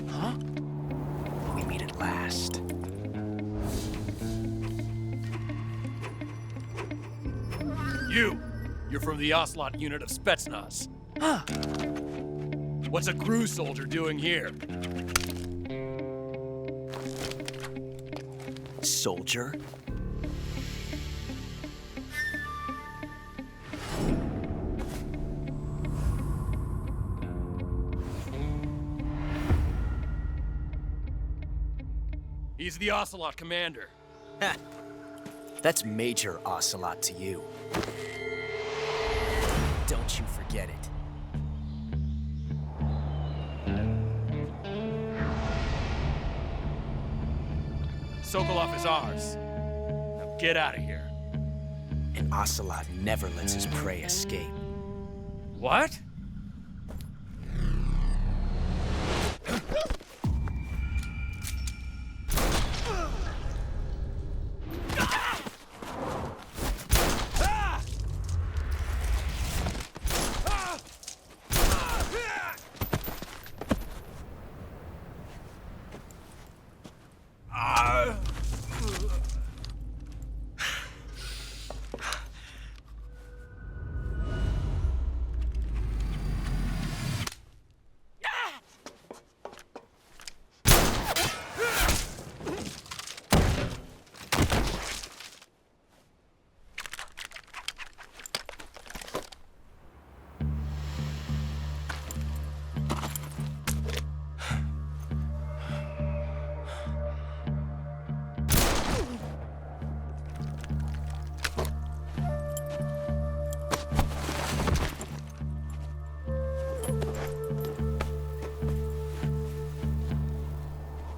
[SPEAKER 9] Huh? We meet at last.
[SPEAKER 10] You're from the Ocelot unit of Spetsnaz. Huh. What's a crew soldier doing here?
[SPEAKER 9] Soldier?
[SPEAKER 10] He's the Ocelot commander.
[SPEAKER 9] Ha! That's Major Ocelot to you. Don't you forget it.
[SPEAKER 10] Sokolov is ours. Now get out of here.
[SPEAKER 9] And Ocelot never lets his prey escape.
[SPEAKER 10] What?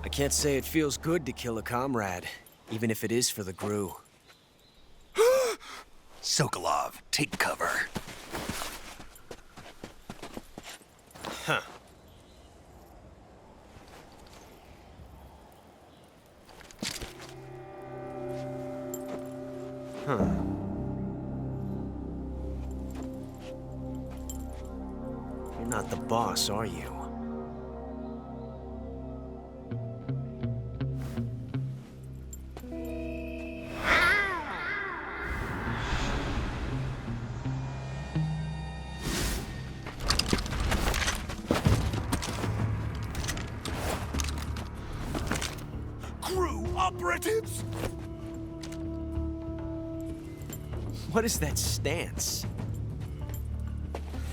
[SPEAKER 9] I can't say it feels good to kill a comrade, even if it is for the GRU.
[SPEAKER 1] Sokolov, take cover.
[SPEAKER 9] Huh. Huh. You're not the boss, are you?
[SPEAKER 1] Operatives!
[SPEAKER 9] What is that stance?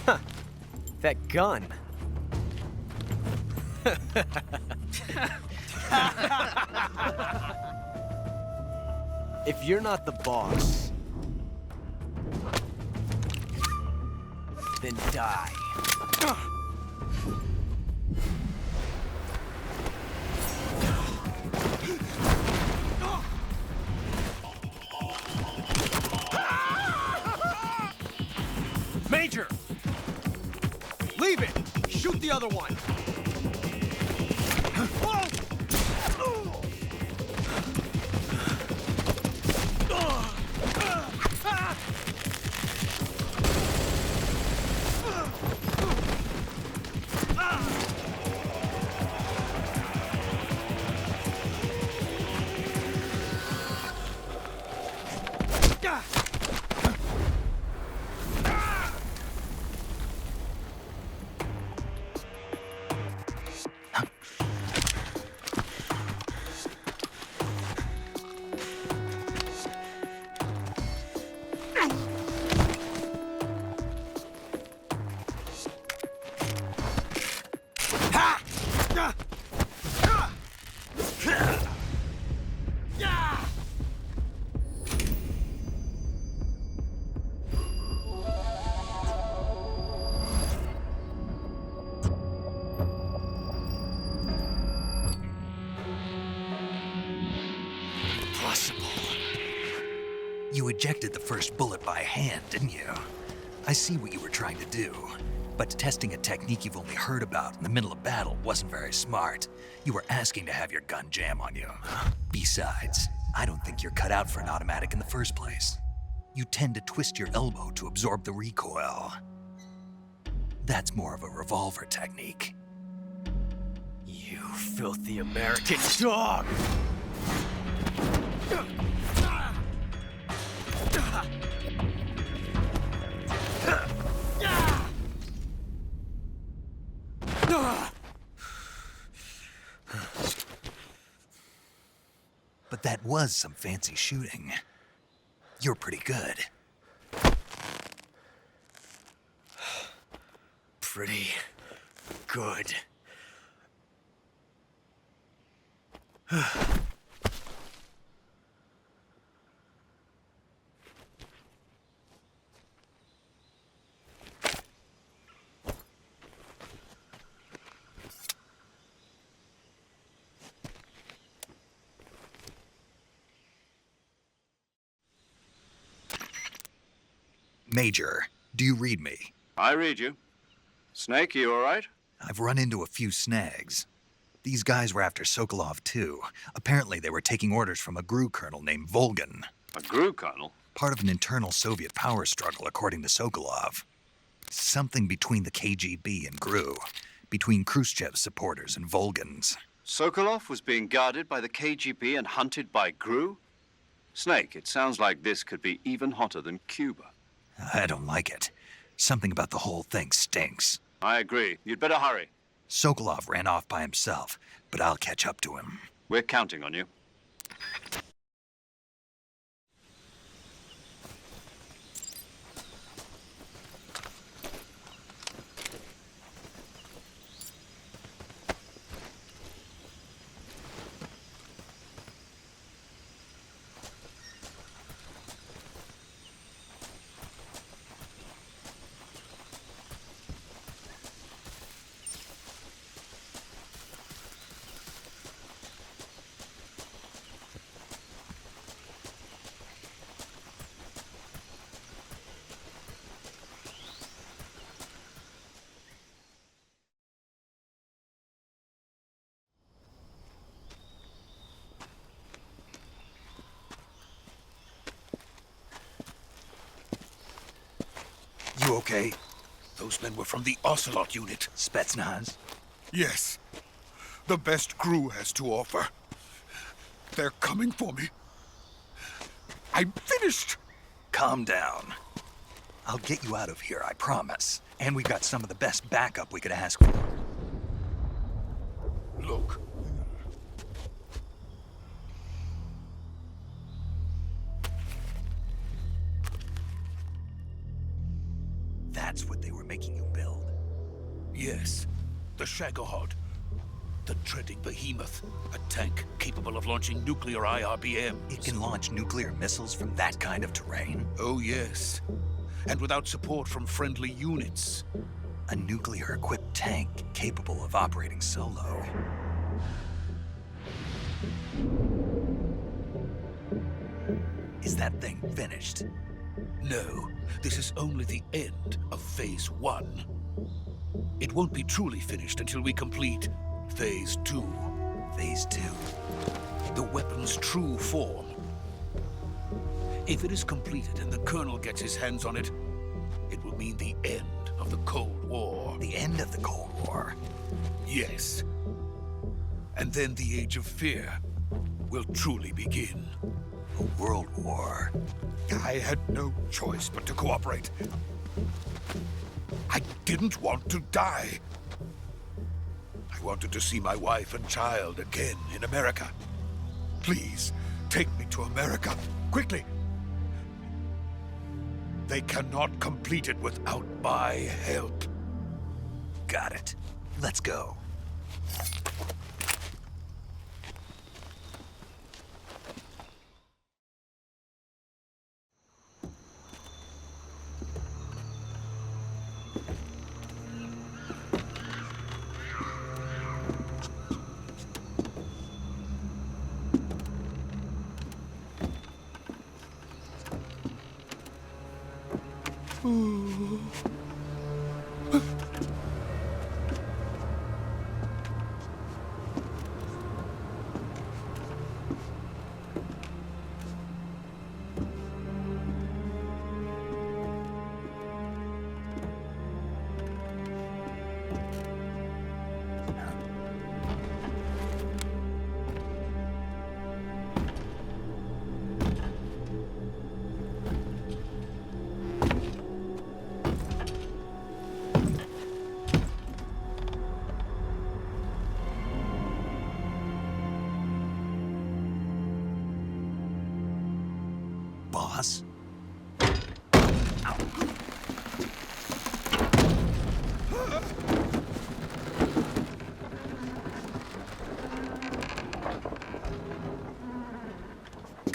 [SPEAKER 9] Huh. That gun. If you're not the boss, then die.
[SPEAKER 10] Major!
[SPEAKER 9] Leave it! Shoot the other one!
[SPEAKER 1] You ejected the first bullet by hand, didn't you? I see what you were trying to do. But testing a technique you've only heard about in the middle of battle wasn't very smart. You were asking to have your gun jam on you. Besides, I don't think you're cut out for an automatic in the first place. You tend to twist your elbow to absorb the recoil. That's more of a revolver technique.
[SPEAKER 9] You filthy American dog!
[SPEAKER 1] But that was some fancy shooting. You're pretty good.
[SPEAKER 9] Pretty good.
[SPEAKER 1] Major, do you read me?
[SPEAKER 3] I read you. Snake, you all right?
[SPEAKER 1] I've run into a few snags. These guys were after Sokolov too. Apparently they were taking orders from a GRU colonel named Volgan.
[SPEAKER 3] A GRU colonel?
[SPEAKER 1] Part of an internal Soviet power struggle, according to Sokolov. Something between the KGB and GRU. Between Khrushchev's supporters and Volgan's.
[SPEAKER 3] Sokolov was being guarded by the KGB and hunted by GRU? Snake, it sounds like this could be even hotter than Cuba.
[SPEAKER 1] I don't like it. Something about the whole thing stinks.
[SPEAKER 3] I agree. You'd better hurry.
[SPEAKER 1] Sokolov ran off by himself, but I'll catch up to him.
[SPEAKER 3] We're counting on you.
[SPEAKER 1] You okay?
[SPEAKER 8] Those men were from the Ocelot unit.
[SPEAKER 1] Spetsnaz?
[SPEAKER 8] Yes. The best GRU has to offer. They're coming for me. I'm finished.
[SPEAKER 1] Calm down. I'll get you out of here, I promise. And we've got some of the best backup we could ask for.
[SPEAKER 8] Look.
[SPEAKER 1] That's what they were making you build?
[SPEAKER 8] Yes. The Shagohod. The treading behemoth. A tank capable of launching nuclear IRBMs.
[SPEAKER 1] It can launch nuclear missiles from that kind of terrain?
[SPEAKER 8] Oh, yes. And without support from friendly units.
[SPEAKER 1] A nuclear-equipped tank capable of operating solo. Is that thing finished?
[SPEAKER 8] No, this is only the end of Phase 1. It won't be truly finished until we complete Phase 2.
[SPEAKER 1] Phase 2?
[SPEAKER 8] The weapon's true form. If it is completed and the Colonel gets his hands on it, it will mean the end of the Cold War.
[SPEAKER 1] The end of the Cold War?
[SPEAKER 8] Yes. And then the Age of Fear will truly begin.
[SPEAKER 1] A world war?
[SPEAKER 8] I had no choice but to cooperate. I didn't want to die. I wanted to see my wife and child again in America. Please, take me to America, quickly. They cannot complete it without my help.
[SPEAKER 1] Got it. Let's go.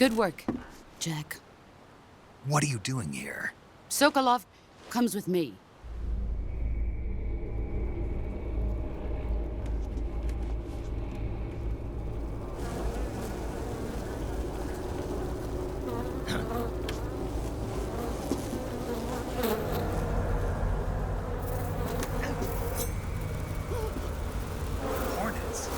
[SPEAKER 6] Good work, Jack.
[SPEAKER 1] What are you doing here?
[SPEAKER 6] Sokolov comes with me.
[SPEAKER 1] Hornets.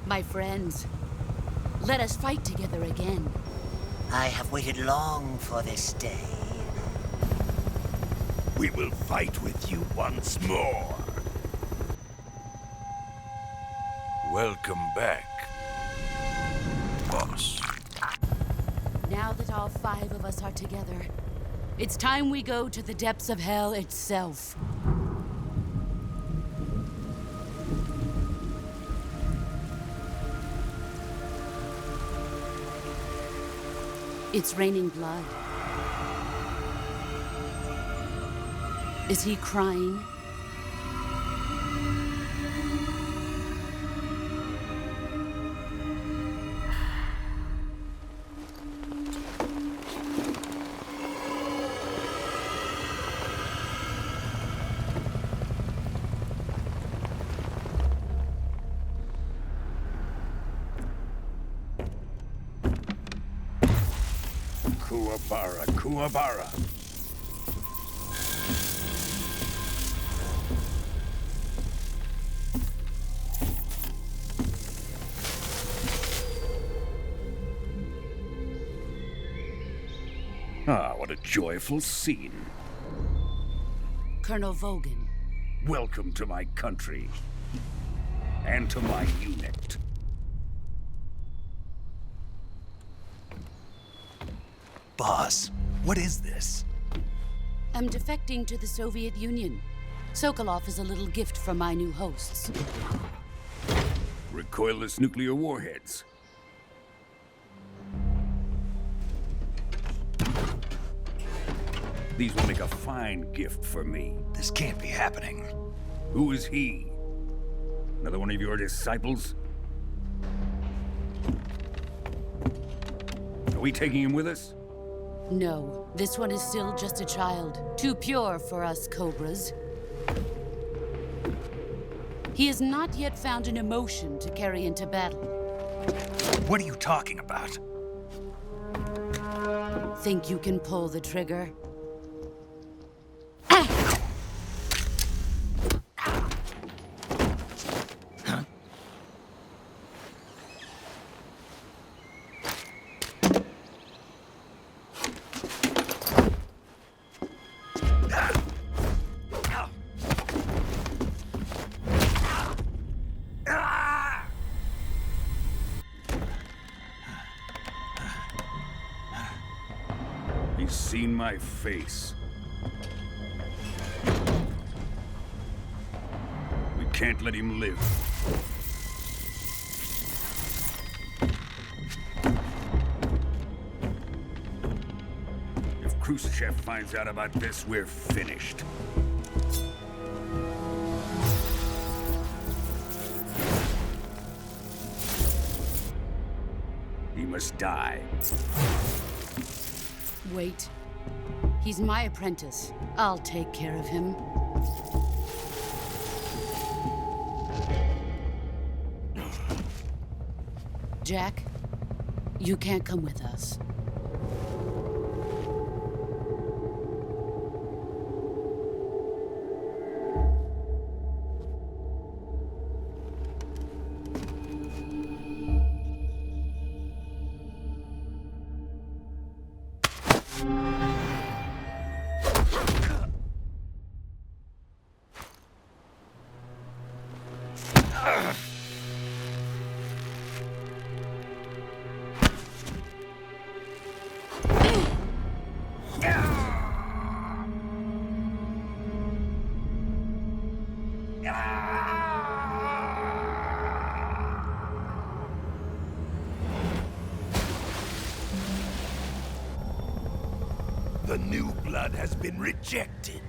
[SPEAKER 6] My friends, let us fight together again.
[SPEAKER 11] I have waited long for this day.
[SPEAKER 8] We will fight with you once more. Welcome back, boss.
[SPEAKER 6] Now that all 5 of us are together, it's time we go to the depths of hell itself. It's raining blood. Is he crying?
[SPEAKER 8] Kuwabara, Kuwabara. Ah, what a joyful scene.
[SPEAKER 6] Colonel Vogan.
[SPEAKER 8] Welcome to my country. And to my unit.
[SPEAKER 1] Boss, what is this?
[SPEAKER 6] I'm defecting to the Soviet Union. Sokolov is a little gift from my new hosts.
[SPEAKER 8] Recoilless nuclear warheads. These will make a fine gift for me.
[SPEAKER 1] This can't be happening.
[SPEAKER 8] Who is he? Another one of your disciples? Are we taking him with us?
[SPEAKER 6] No, this one is still just a child. Too pure for us Cobras. He has not yet found an emotion to carry into battle.
[SPEAKER 1] What are you talking about?
[SPEAKER 6] Think you can pull the trigger?
[SPEAKER 8] He's seen my face. We can't let him live. If Khrushchev finds out about this, we're finished. He must die.
[SPEAKER 6] Wait. He's my apprentice. I'll take care of him. Jack, you can't come with us.
[SPEAKER 12] The new blood has been rejected.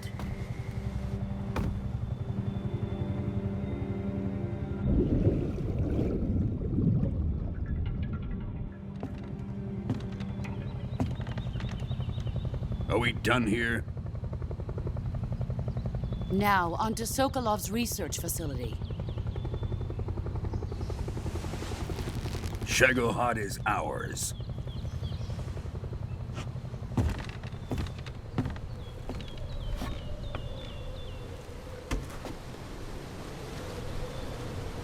[SPEAKER 8] Are we done here?
[SPEAKER 6] Now, on to Sokolov's research facility.
[SPEAKER 8] Shagohod is ours.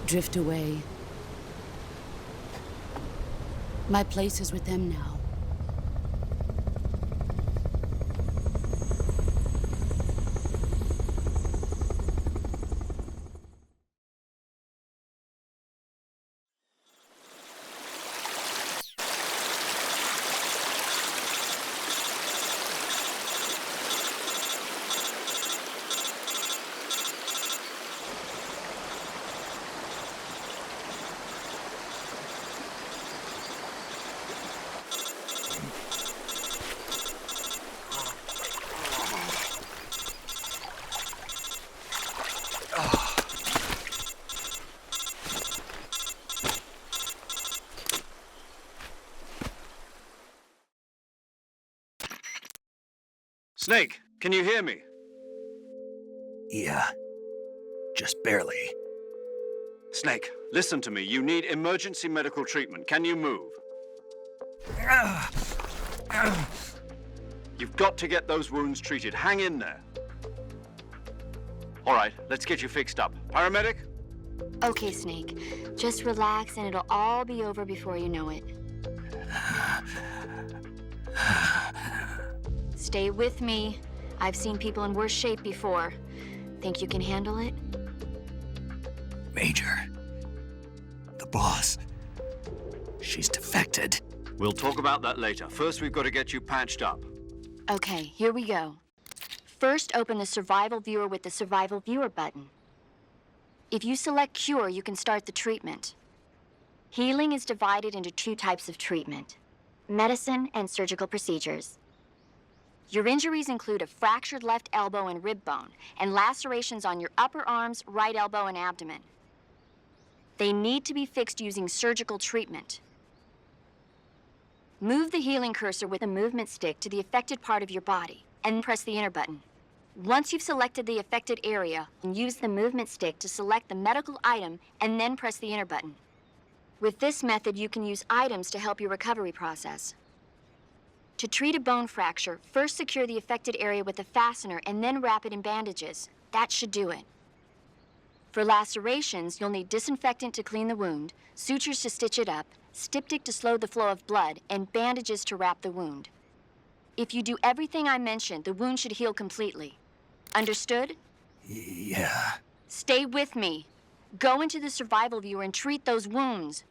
[SPEAKER 6] Drift away. My place is with them now.
[SPEAKER 3] Snake, can you hear me?
[SPEAKER 1] Yeah. Just barely.
[SPEAKER 3] Snake, listen to me. You need emergency medical treatment. Can you move? You've got to get those wounds treated. Hang in there. All right, let's get you fixed up. Paramedic?
[SPEAKER 5] Okay, Snake. Just relax and it'll all be over before you know it. Stay with me. I've seen people in worse shape before. Think you can handle it?
[SPEAKER 1] Major. The boss. She's defected.
[SPEAKER 3] We'll talk about that later. First, we've got to get you patched up.
[SPEAKER 5] Okay, here we go. First, open the Survival Viewer with the Survival Viewer button. If you select Cure, you can start the treatment. Healing is divided into 2 types of treatment: medicine and surgical procedures. Your injuries include a fractured left elbow and rib bone, and lacerations on your upper arms, right elbow, and abdomen. They need to be fixed using surgical treatment. Move the healing cursor with the movement stick to the affected part of your body, and press the enter button. Once you've selected the affected area, use the movement stick to select the medical item, and then press the enter button. With this method, you can use items to help your recovery process. To treat a bone fracture, first secure the affected area with a fastener and then wrap it in bandages. That should do it. For lacerations, you'll need disinfectant to clean the wound, sutures to stitch it up, styptic to slow the flow of blood, and bandages to wrap the wound. If you do everything I mentioned, the wound should heal completely. Understood?
[SPEAKER 1] Yeah.
[SPEAKER 5] Stay with me. Go into the Survival Viewer and treat those wounds.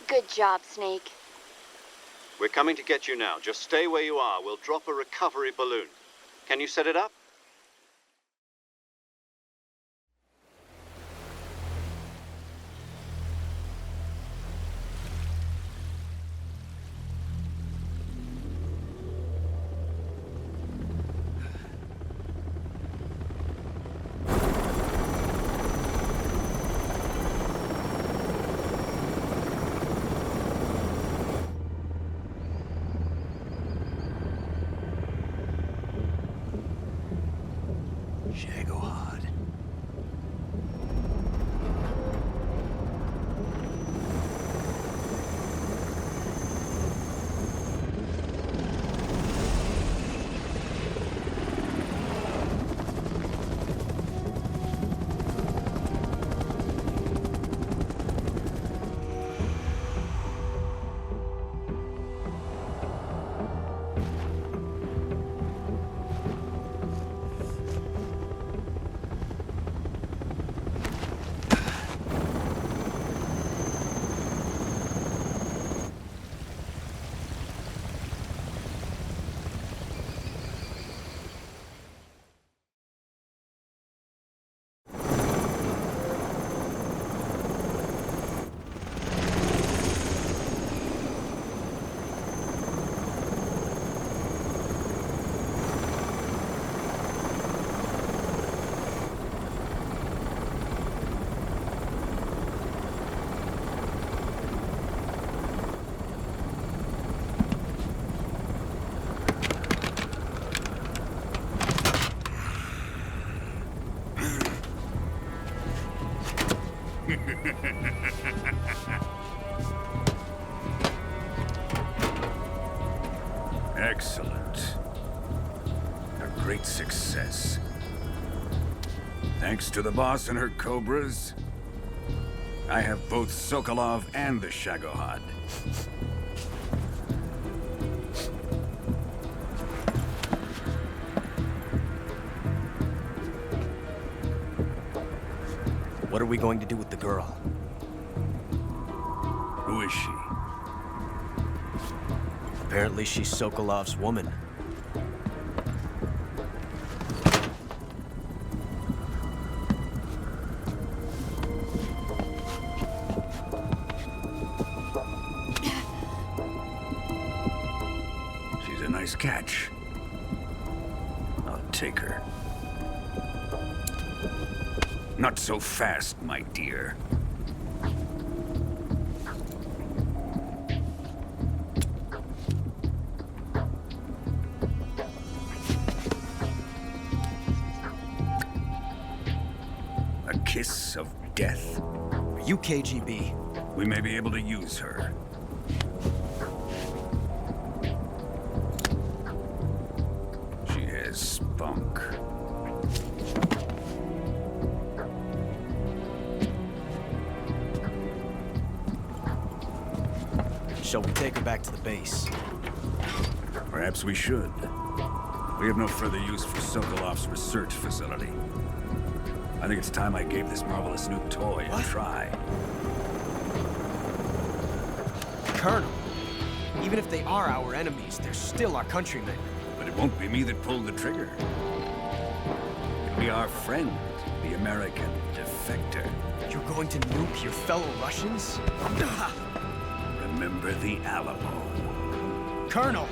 [SPEAKER 5] Good job, Snake.
[SPEAKER 3] We're coming to get you now. Just stay where you are. We'll drop a recovery balloon. Can you set it up?
[SPEAKER 1] Shagohod.
[SPEAKER 12] Excellent. A great success. Thanks to the boss and her cobras, I have both Sokolov and the Shagohod.
[SPEAKER 9] What are we going to do with the girl?
[SPEAKER 12] Who is she?
[SPEAKER 9] Apparently she's Sokolov's woman.
[SPEAKER 12] She's a nice catch. I'll take her. Not so fast, my dear. A kiss of death?
[SPEAKER 9] Are you KGB?
[SPEAKER 12] We may be able to use her. She has spunk.
[SPEAKER 9] Shall we take her back to the base?
[SPEAKER 12] Perhaps we should. We have no further use for Sokolov's research facility. I think it's time I gave this marvelous new toy a try.
[SPEAKER 9] Colonel, even if they are our enemies, they're still our countrymen.
[SPEAKER 12] But it won't be me that pulled the trigger. It'll be our friend, the American defector.
[SPEAKER 9] You're going to nuke your fellow Russians?
[SPEAKER 12] Remember the Alamo.
[SPEAKER 9] Colonel!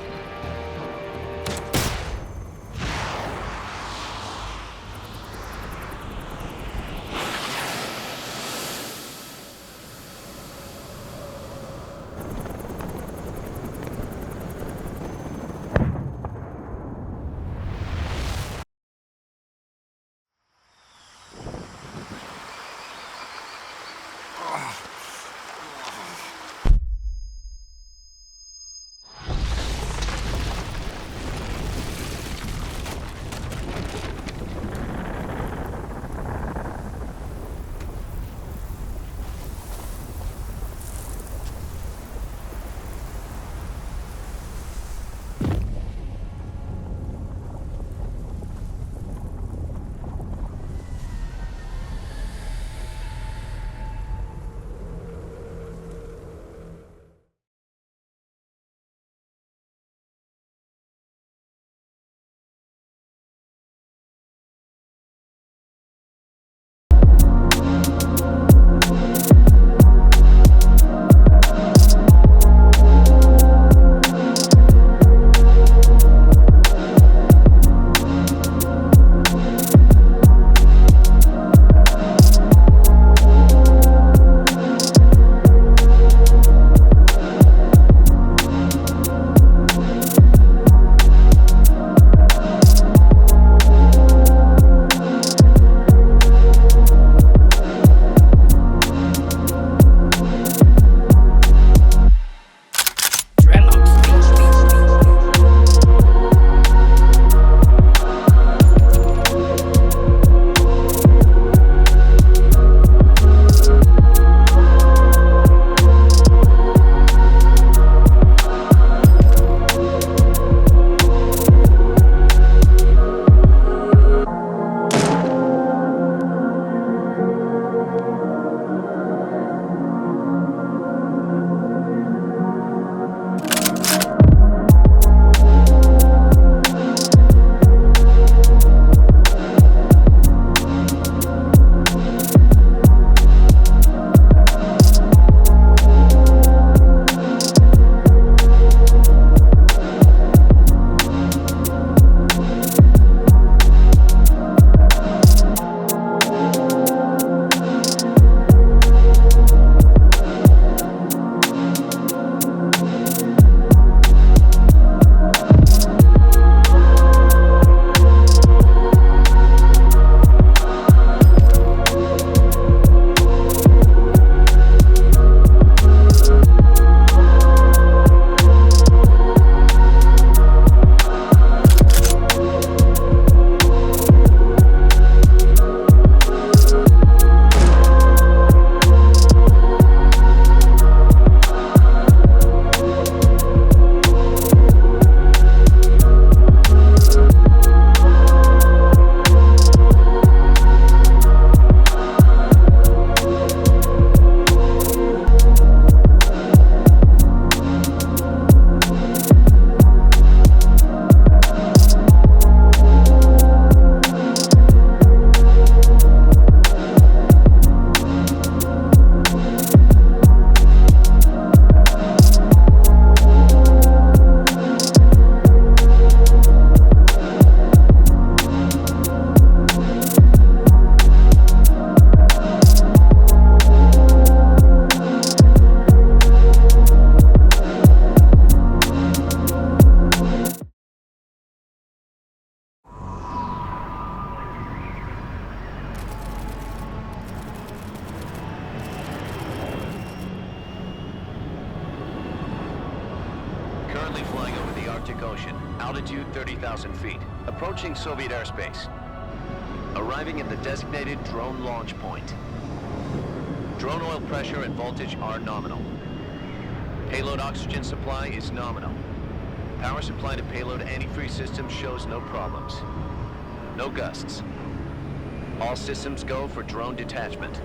[SPEAKER 2] Altitude 30,000 feet. Approaching Soviet airspace. Arriving at the designated drone launch point. Drone oil pressure and voltage are nominal. Payload oxygen supply is nominal. Power supply to payload antifreeze system shows no problems. No gusts. All systems go for drone detachment.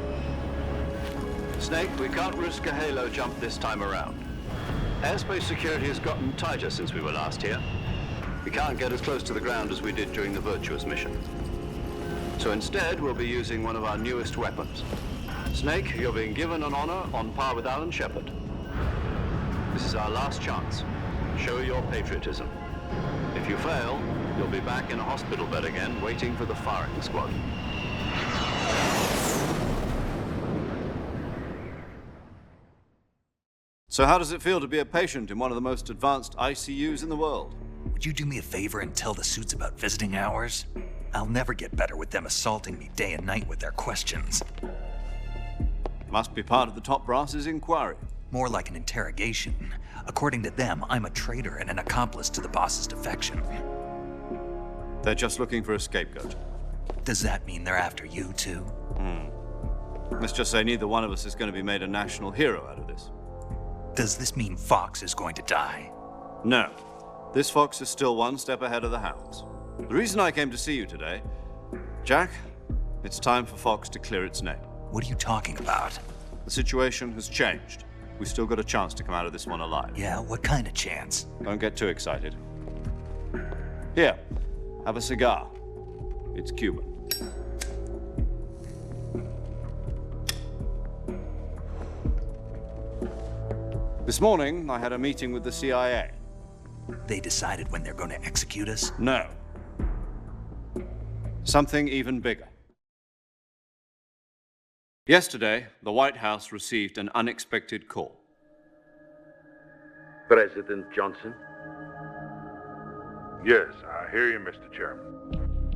[SPEAKER 3] Snake, we can't risk a halo jump this time around. Airspace security has gotten tighter since we were last here. We can't get as close to the ground as we did during the Virtuous mission. So instead, we'll be using one of our newest weapons. Snake, you're being given an honor on par with Alan Shepard. This is our last chance. Show your patriotism. If you fail, you'll be back in a hospital bed again, waiting for the firing squad. So how does it feel to be a patient in one of the most advanced ICUs in the world?
[SPEAKER 1] Would you do me a favor and tell the suits about visiting hours? I'll never get better with them assaulting me day and night with their questions.
[SPEAKER 3] Must be part of the top brass's inquiry.
[SPEAKER 1] More like an interrogation. According to them, I'm a traitor and an accomplice to the boss's defection.
[SPEAKER 3] They're just looking for a scapegoat.
[SPEAKER 1] Does that mean they're after you, too?
[SPEAKER 3] Let's just say neither one of us is going to be made a national hero out of this.
[SPEAKER 1] Does this mean Fox is going to die?
[SPEAKER 3] No. This fox is still one step ahead of the hounds. The reason I came to see you today, Jack, it's time for Fox to clear its name.
[SPEAKER 1] What are you talking about?
[SPEAKER 3] The situation has changed. We've still got a chance to come out of this one alive.
[SPEAKER 1] Yeah, what kind of chance?
[SPEAKER 3] Don't get too excited. Here, have a cigar. It's Cuban. This morning, I had a meeting with the CIA.
[SPEAKER 1] They decided when they're going to execute us?
[SPEAKER 3] No. Something even bigger. Yesterday, the White House received an unexpected call.
[SPEAKER 13] President Johnson? Yes, I hear you, Mr. Chairman.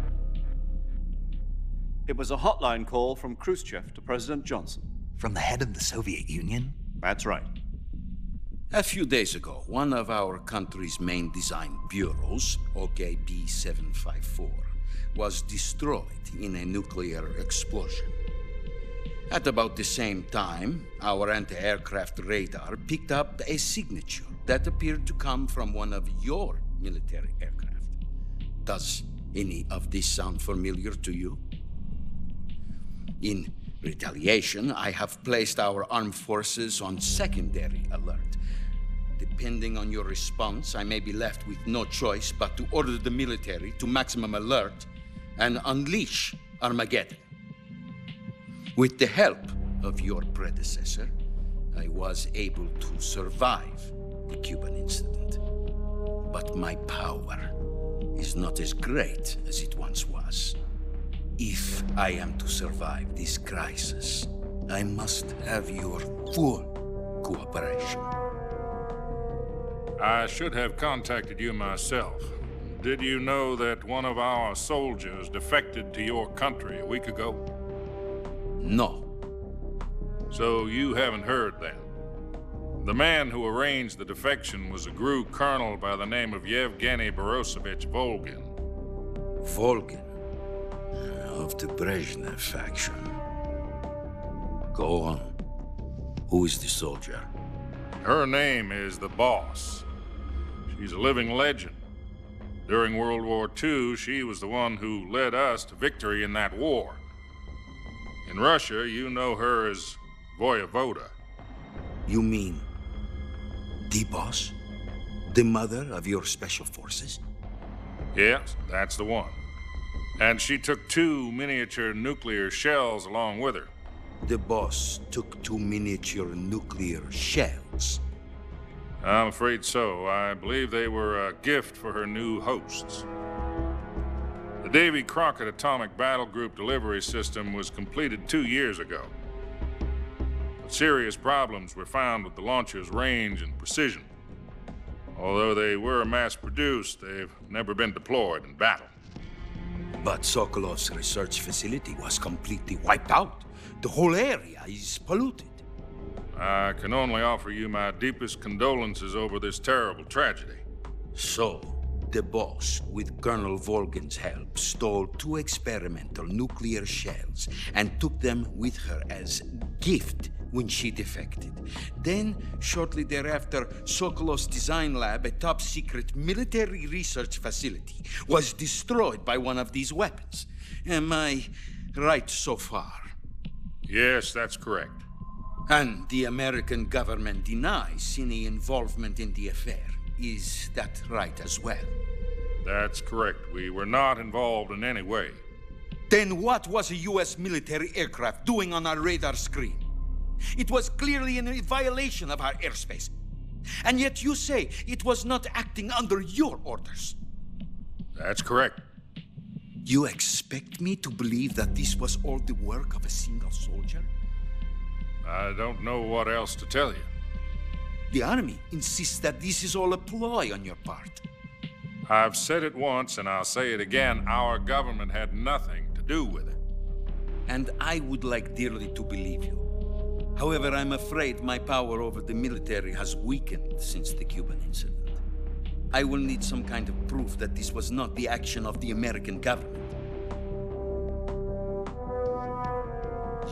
[SPEAKER 3] It was a hotline call from Khrushchev to President Johnson.
[SPEAKER 1] From the head of the Soviet Union?
[SPEAKER 3] That's right.
[SPEAKER 8] A few days ago, one of our country's main design bureaus, OKB 754, was destroyed in a nuclear explosion. At about the same time, our anti-aircraft radar picked up a signature that appeared to come from one of your military aircraft. Does any of this sound familiar to you? In retaliation, I have placed our armed forces on secondary alert. Depending on your response, I may be left with no choice but to order the military to maximum alert and unleash Armageddon. With the help of your predecessor, I was able to survive the Cuban incident. But my power is not as great as it once was. If I am to survive this crisis, I must have your full cooperation.
[SPEAKER 14] I should have contacted you myself. Did you know that one of our soldiers defected to your country a week ago?
[SPEAKER 8] No.
[SPEAKER 14] So you haven't heard then. The man who arranged the defection was a GRU colonel by the name of Yevgeny Borosovich Volgin.
[SPEAKER 8] Volgin? Of the Brezhnev faction. Go on. Who is the soldier?
[SPEAKER 14] Her name is the Boss. She's a living legend. During World War II, she was the one who led us to victory in that war. In Russia, you know her as Voyevoda.
[SPEAKER 8] You mean the Boss? The mother of your special forces?
[SPEAKER 14] Yes, that's the one. And she took 2 miniature nuclear shells along with her.
[SPEAKER 8] The Boss took 2 miniature nuclear shells?
[SPEAKER 14] I'm afraid so. I believe they were a gift for her new hosts. The Davy Crockett Atomic Battle Group delivery system was completed 2 years ago. But serious problems were found with the launcher's range and precision. Although they were mass-produced, they've never been deployed in battle.
[SPEAKER 8] But Sokolov's research facility was completely wiped out. The whole area is polluted.
[SPEAKER 14] I can only offer you my deepest condolences over this terrible tragedy.
[SPEAKER 8] So, The boss, with Colonel Volgin's help, stole 2 experimental nuclear shells and took them with her as gift when she defected. Then, shortly thereafter, Sokolov's design lab, a top-secret military research facility, was destroyed by one of these weapons. Am I right so far?
[SPEAKER 14] Yes, that's correct.
[SPEAKER 8] And the American government denies any involvement in the affair. Is that right as well?
[SPEAKER 14] That's correct. We were not involved in any way.
[SPEAKER 8] Then what was a U.S. military aircraft doing on our radar screen? It was clearly in violation of our airspace. And yet you say it was not acting under your orders.
[SPEAKER 14] That's correct.
[SPEAKER 8] You expect me to believe that this was all the work of a single soldier?
[SPEAKER 14] I don't know what else to tell you.
[SPEAKER 8] The Army insists that this is all a ploy on your part.
[SPEAKER 14] I've said it once, and I'll say it again. Our government had nothing to do with it.
[SPEAKER 8] And I would like dearly to believe you. However, I'm afraid my power over the military has weakened since the Cuban incident. I will need some kind of proof that this was not the action of the American government.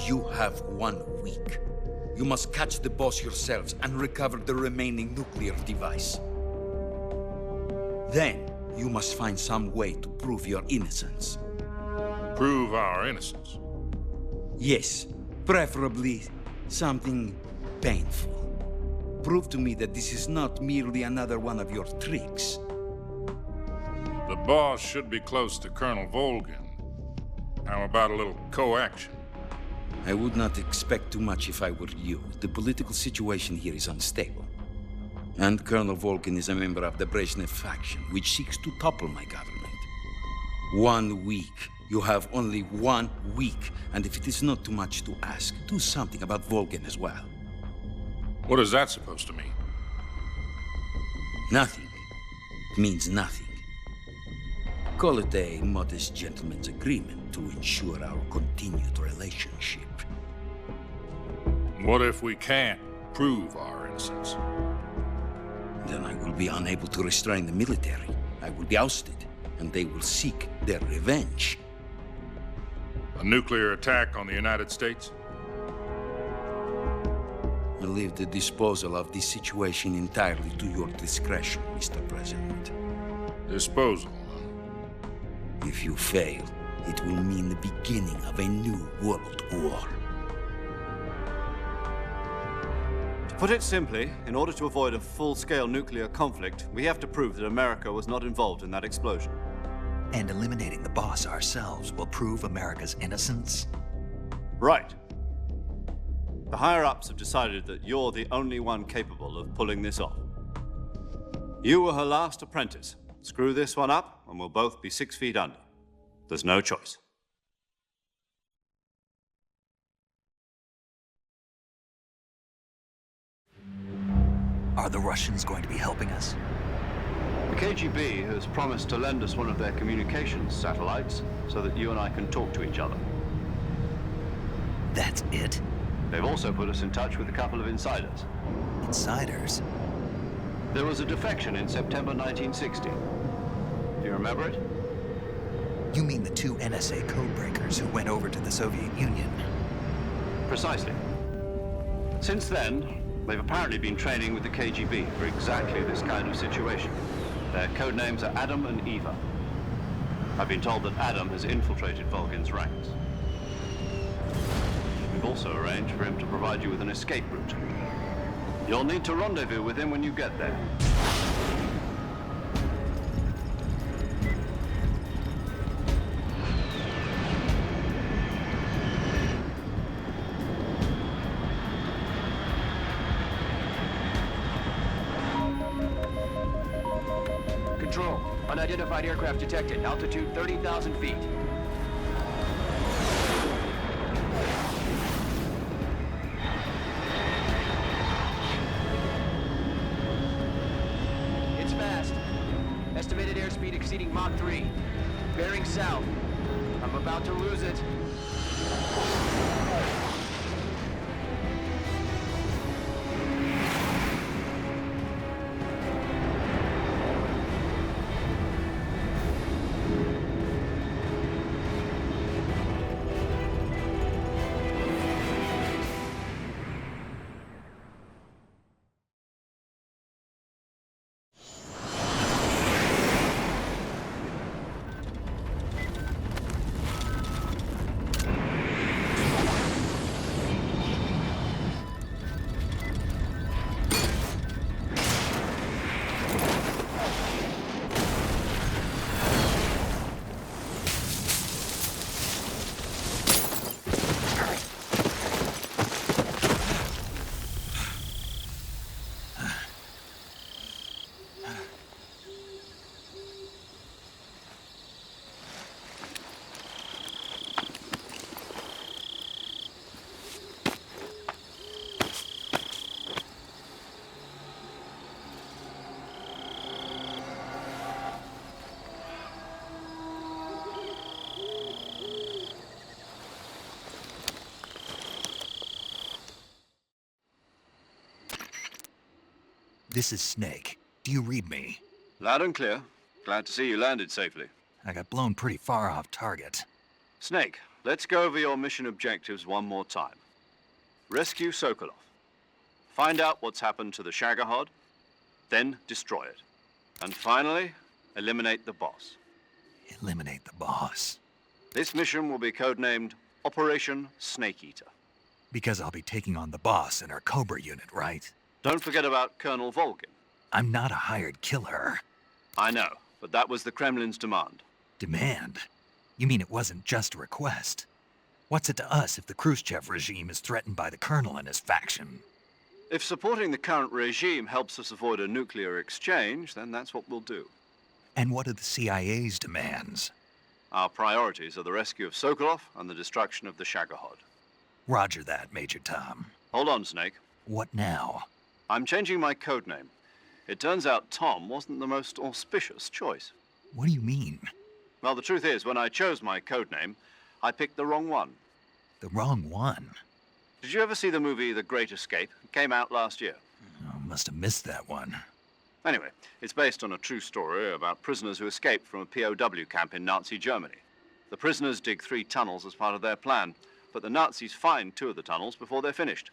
[SPEAKER 8] You have 1 week. You must catch the boss yourselves and recover the remaining nuclear device. Then, you must find some way to prove your innocence.
[SPEAKER 14] Prove our innocence?
[SPEAKER 8] Yes, preferably something painful. Prove to me that this is not merely another one of your tricks.
[SPEAKER 14] The boss should be close to Colonel Volgin. How about a little co-action?
[SPEAKER 8] I would not expect too much if I were you. The political situation here is unstable. And Colonel Volgin is a member of the Brezhnev faction, which seeks to topple my government. 1 week. You have only 1 week. And if it is not too much to ask, do something about Volgin as well.
[SPEAKER 14] What is that supposed to mean?
[SPEAKER 8] Nothing. It means nothing. Call it a modest gentleman's agreement to ensure our continued relationship.
[SPEAKER 14] What if we can't prove our innocence?
[SPEAKER 8] Then I will be unable to restrain the military. I will be ousted, and they will seek their revenge.
[SPEAKER 14] A nuclear attack on the United States?
[SPEAKER 8] I leave the disposal of this situation entirely to your discretion, Mr. President.
[SPEAKER 14] Disposal?
[SPEAKER 8] If you fail, it will mean the beginning of a new world war.
[SPEAKER 3] To put it simply, in order to avoid a full-scale nuclear conflict, we have to prove that America was not involved in that explosion.
[SPEAKER 1] And eliminating the boss ourselves will prove America's innocence?
[SPEAKER 3] Right. The higher-ups have decided that you're the only one capable of pulling this off. You were her last apprentice. Screw this one up, and we'll both be 6 feet under. There's no choice.
[SPEAKER 1] Are the Russians going to be helping us?
[SPEAKER 3] The KGB has promised to lend us one of their communications satellites so that you and I can talk to each other.
[SPEAKER 1] That's it?
[SPEAKER 3] They've also put us in touch with a couple of insiders.
[SPEAKER 1] Insiders?
[SPEAKER 3] There was a defection in September 1960. Do you remember it?
[SPEAKER 1] You mean the 2 NSA codebreakers who went over to the Soviet Union?
[SPEAKER 3] Precisely. Since then, they've apparently been training with the KGB for exactly this kind of situation. Their code names are Adam and Eva. I've been told that Adam has infiltrated Volgin's ranks. We've also arranged for him to provide you with an escape route. You'll need to rendezvous with him when you get there.
[SPEAKER 15] Control. Unidentified aircraft detected. Altitude 30,000 feet. It's fast. Estimated airspeed exceeding Mach 3. Bearing south. I'm about to lose it.
[SPEAKER 1] This is Snake. Do you read me?
[SPEAKER 3] Loud and clear. Glad to see you landed safely.
[SPEAKER 1] I got blown pretty far off target.
[SPEAKER 3] Snake, let's go over your mission objectives one more time. Rescue Sokolov. Find out what's happened to the Shagohod, then destroy it. And finally, eliminate the boss.
[SPEAKER 1] Eliminate the boss.
[SPEAKER 3] This mission will be codenamed Operation Snake Eater.
[SPEAKER 1] Because I'll be taking on the boss in our Cobra unit, right?
[SPEAKER 3] Don't forget about Colonel Volgin.
[SPEAKER 1] I'm not a hired killer.
[SPEAKER 3] I know, but that was the Kremlin's demand.
[SPEAKER 1] Demand? You mean it wasn't just a request? What's it to us if the Khrushchev regime is threatened by the Colonel and his faction?
[SPEAKER 3] If supporting the current regime helps us avoid a nuclear exchange, then that's what we'll do.
[SPEAKER 1] And what are the CIA's demands?
[SPEAKER 3] Our priorities are the rescue of Sokolov and the destruction of the Shagohod.
[SPEAKER 1] Roger that, Major Tom.
[SPEAKER 3] Hold on, Snake.
[SPEAKER 1] What now?
[SPEAKER 3] I'm changing my codename. It turns out Tom wasn't the most auspicious choice.
[SPEAKER 1] What do you mean?
[SPEAKER 3] Well, the truth is, when I chose my codename, I picked the wrong one.
[SPEAKER 1] The wrong one?
[SPEAKER 3] Did you ever see the movie The Great Escape? It came out last year.
[SPEAKER 1] Oh, must have missed that one.
[SPEAKER 3] Anyway, it's based on a true story about prisoners who escaped from a POW camp in Nazi Germany. The prisoners dig 3 tunnels as part of their plan, but the Nazis find 2 of the tunnels before they're finished.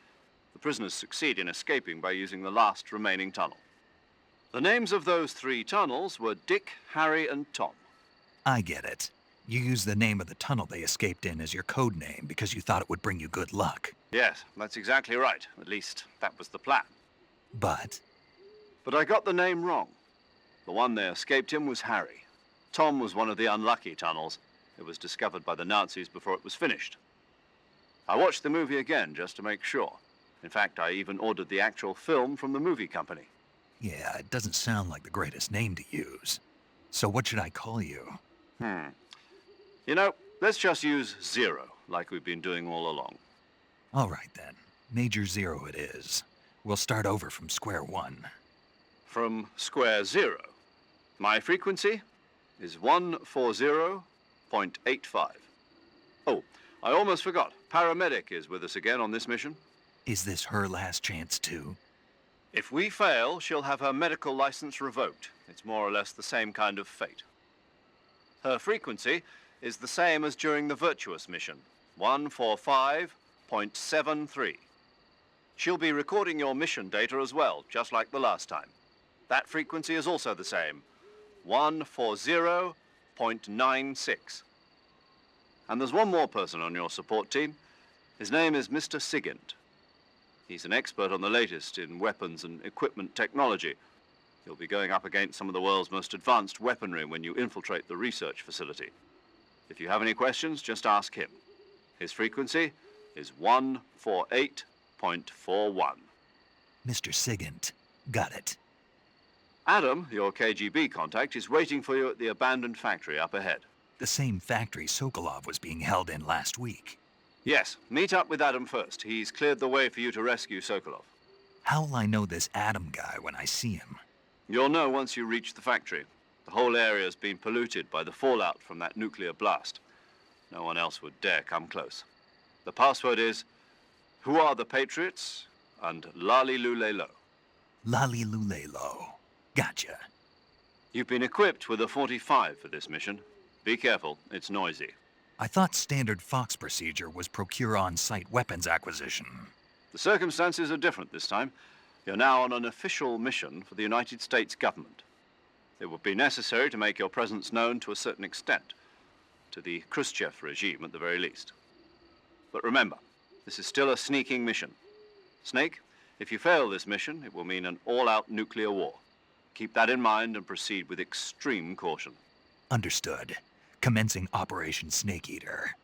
[SPEAKER 3] The prisoners succeed in escaping by using the last remaining tunnel. The names of those 3 tunnels were Dick, Harry, and Tom.
[SPEAKER 1] I get it. You used the name of the tunnel they escaped in as your code name because you thought it would bring you good luck.
[SPEAKER 3] Yes, that's exactly right. At least, that was the plan.
[SPEAKER 1] But
[SPEAKER 3] I got the name wrong. The one they escaped in was Harry. Tom was one of the unlucky tunnels. It was discovered by the Nazis before it was finished. I watched the movie again just to make sure. In fact, I even ordered the actual film from the movie company.
[SPEAKER 1] yeah, it doesn't sound like the greatest name to use. So what should I call you?
[SPEAKER 3] You know, let's just use Zero, like we've been doing all along.
[SPEAKER 1] All right then. Major Zero it is. We'll start over from square one.
[SPEAKER 3] From square 0. My frequency is 140.85. Oh, I almost forgot. Paramedic is with us again on this mission.
[SPEAKER 1] Is this her last chance too?
[SPEAKER 3] If we fail, she'll have her medical license revoked. It's more or less the same kind of fate. Her frequency is the same as during the Virtuous mission, 145.73. She'll be recording your mission data as well, just like the last time. That frequency is also the same, 140.96. And there's one more person on your support team. His name is Mr. Sigint. He's an expert on the latest in weapons and equipment technology. You'll be going up against some of the world's most advanced weaponry when you infiltrate the research facility. If you have any questions, just ask him. His frequency is 148.41.
[SPEAKER 1] Mr. Sigint. Got it.
[SPEAKER 3] Adam, your KGB contact, is waiting for you at the abandoned factory up ahead.
[SPEAKER 1] The same factory Sokolov was being held in last week.
[SPEAKER 3] Yes, meet up with Adam first. He's cleared the way for you to rescue Sokolov.
[SPEAKER 1] How will I know this Adam guy when I see him?
[SPEAKER 3] You'll know once you reach the factory. The whole area's been polluted by the fallout from that nuclear blast. No one else would dare come close. The password is, "Who are the Patriots?" and Lali Lulelo.
[SPEAKER 1] Lali Lulelo. Gotcha.
[SPEAKER 3] You've been equipped with a 45 for this mission. Be careful, it's noisy.
[SPEAKER 1] I thought standard Fox procedure was procure on-site weapons acquisition.
[SPEAKER 3] The circumstances are different this time. You're now on an official mission for the United States government. It would be necessary to make your presence known to a certain extent, to the Khrushchev regime at the very least. But remember, this is still a sneaking mission. Snake, if you fail this mission, it will mean an all-out nuclear war. Keep that in mind and proceed with extreme caution.
[SPEAKER 1] Understood. Commencing Operation Snake Eater.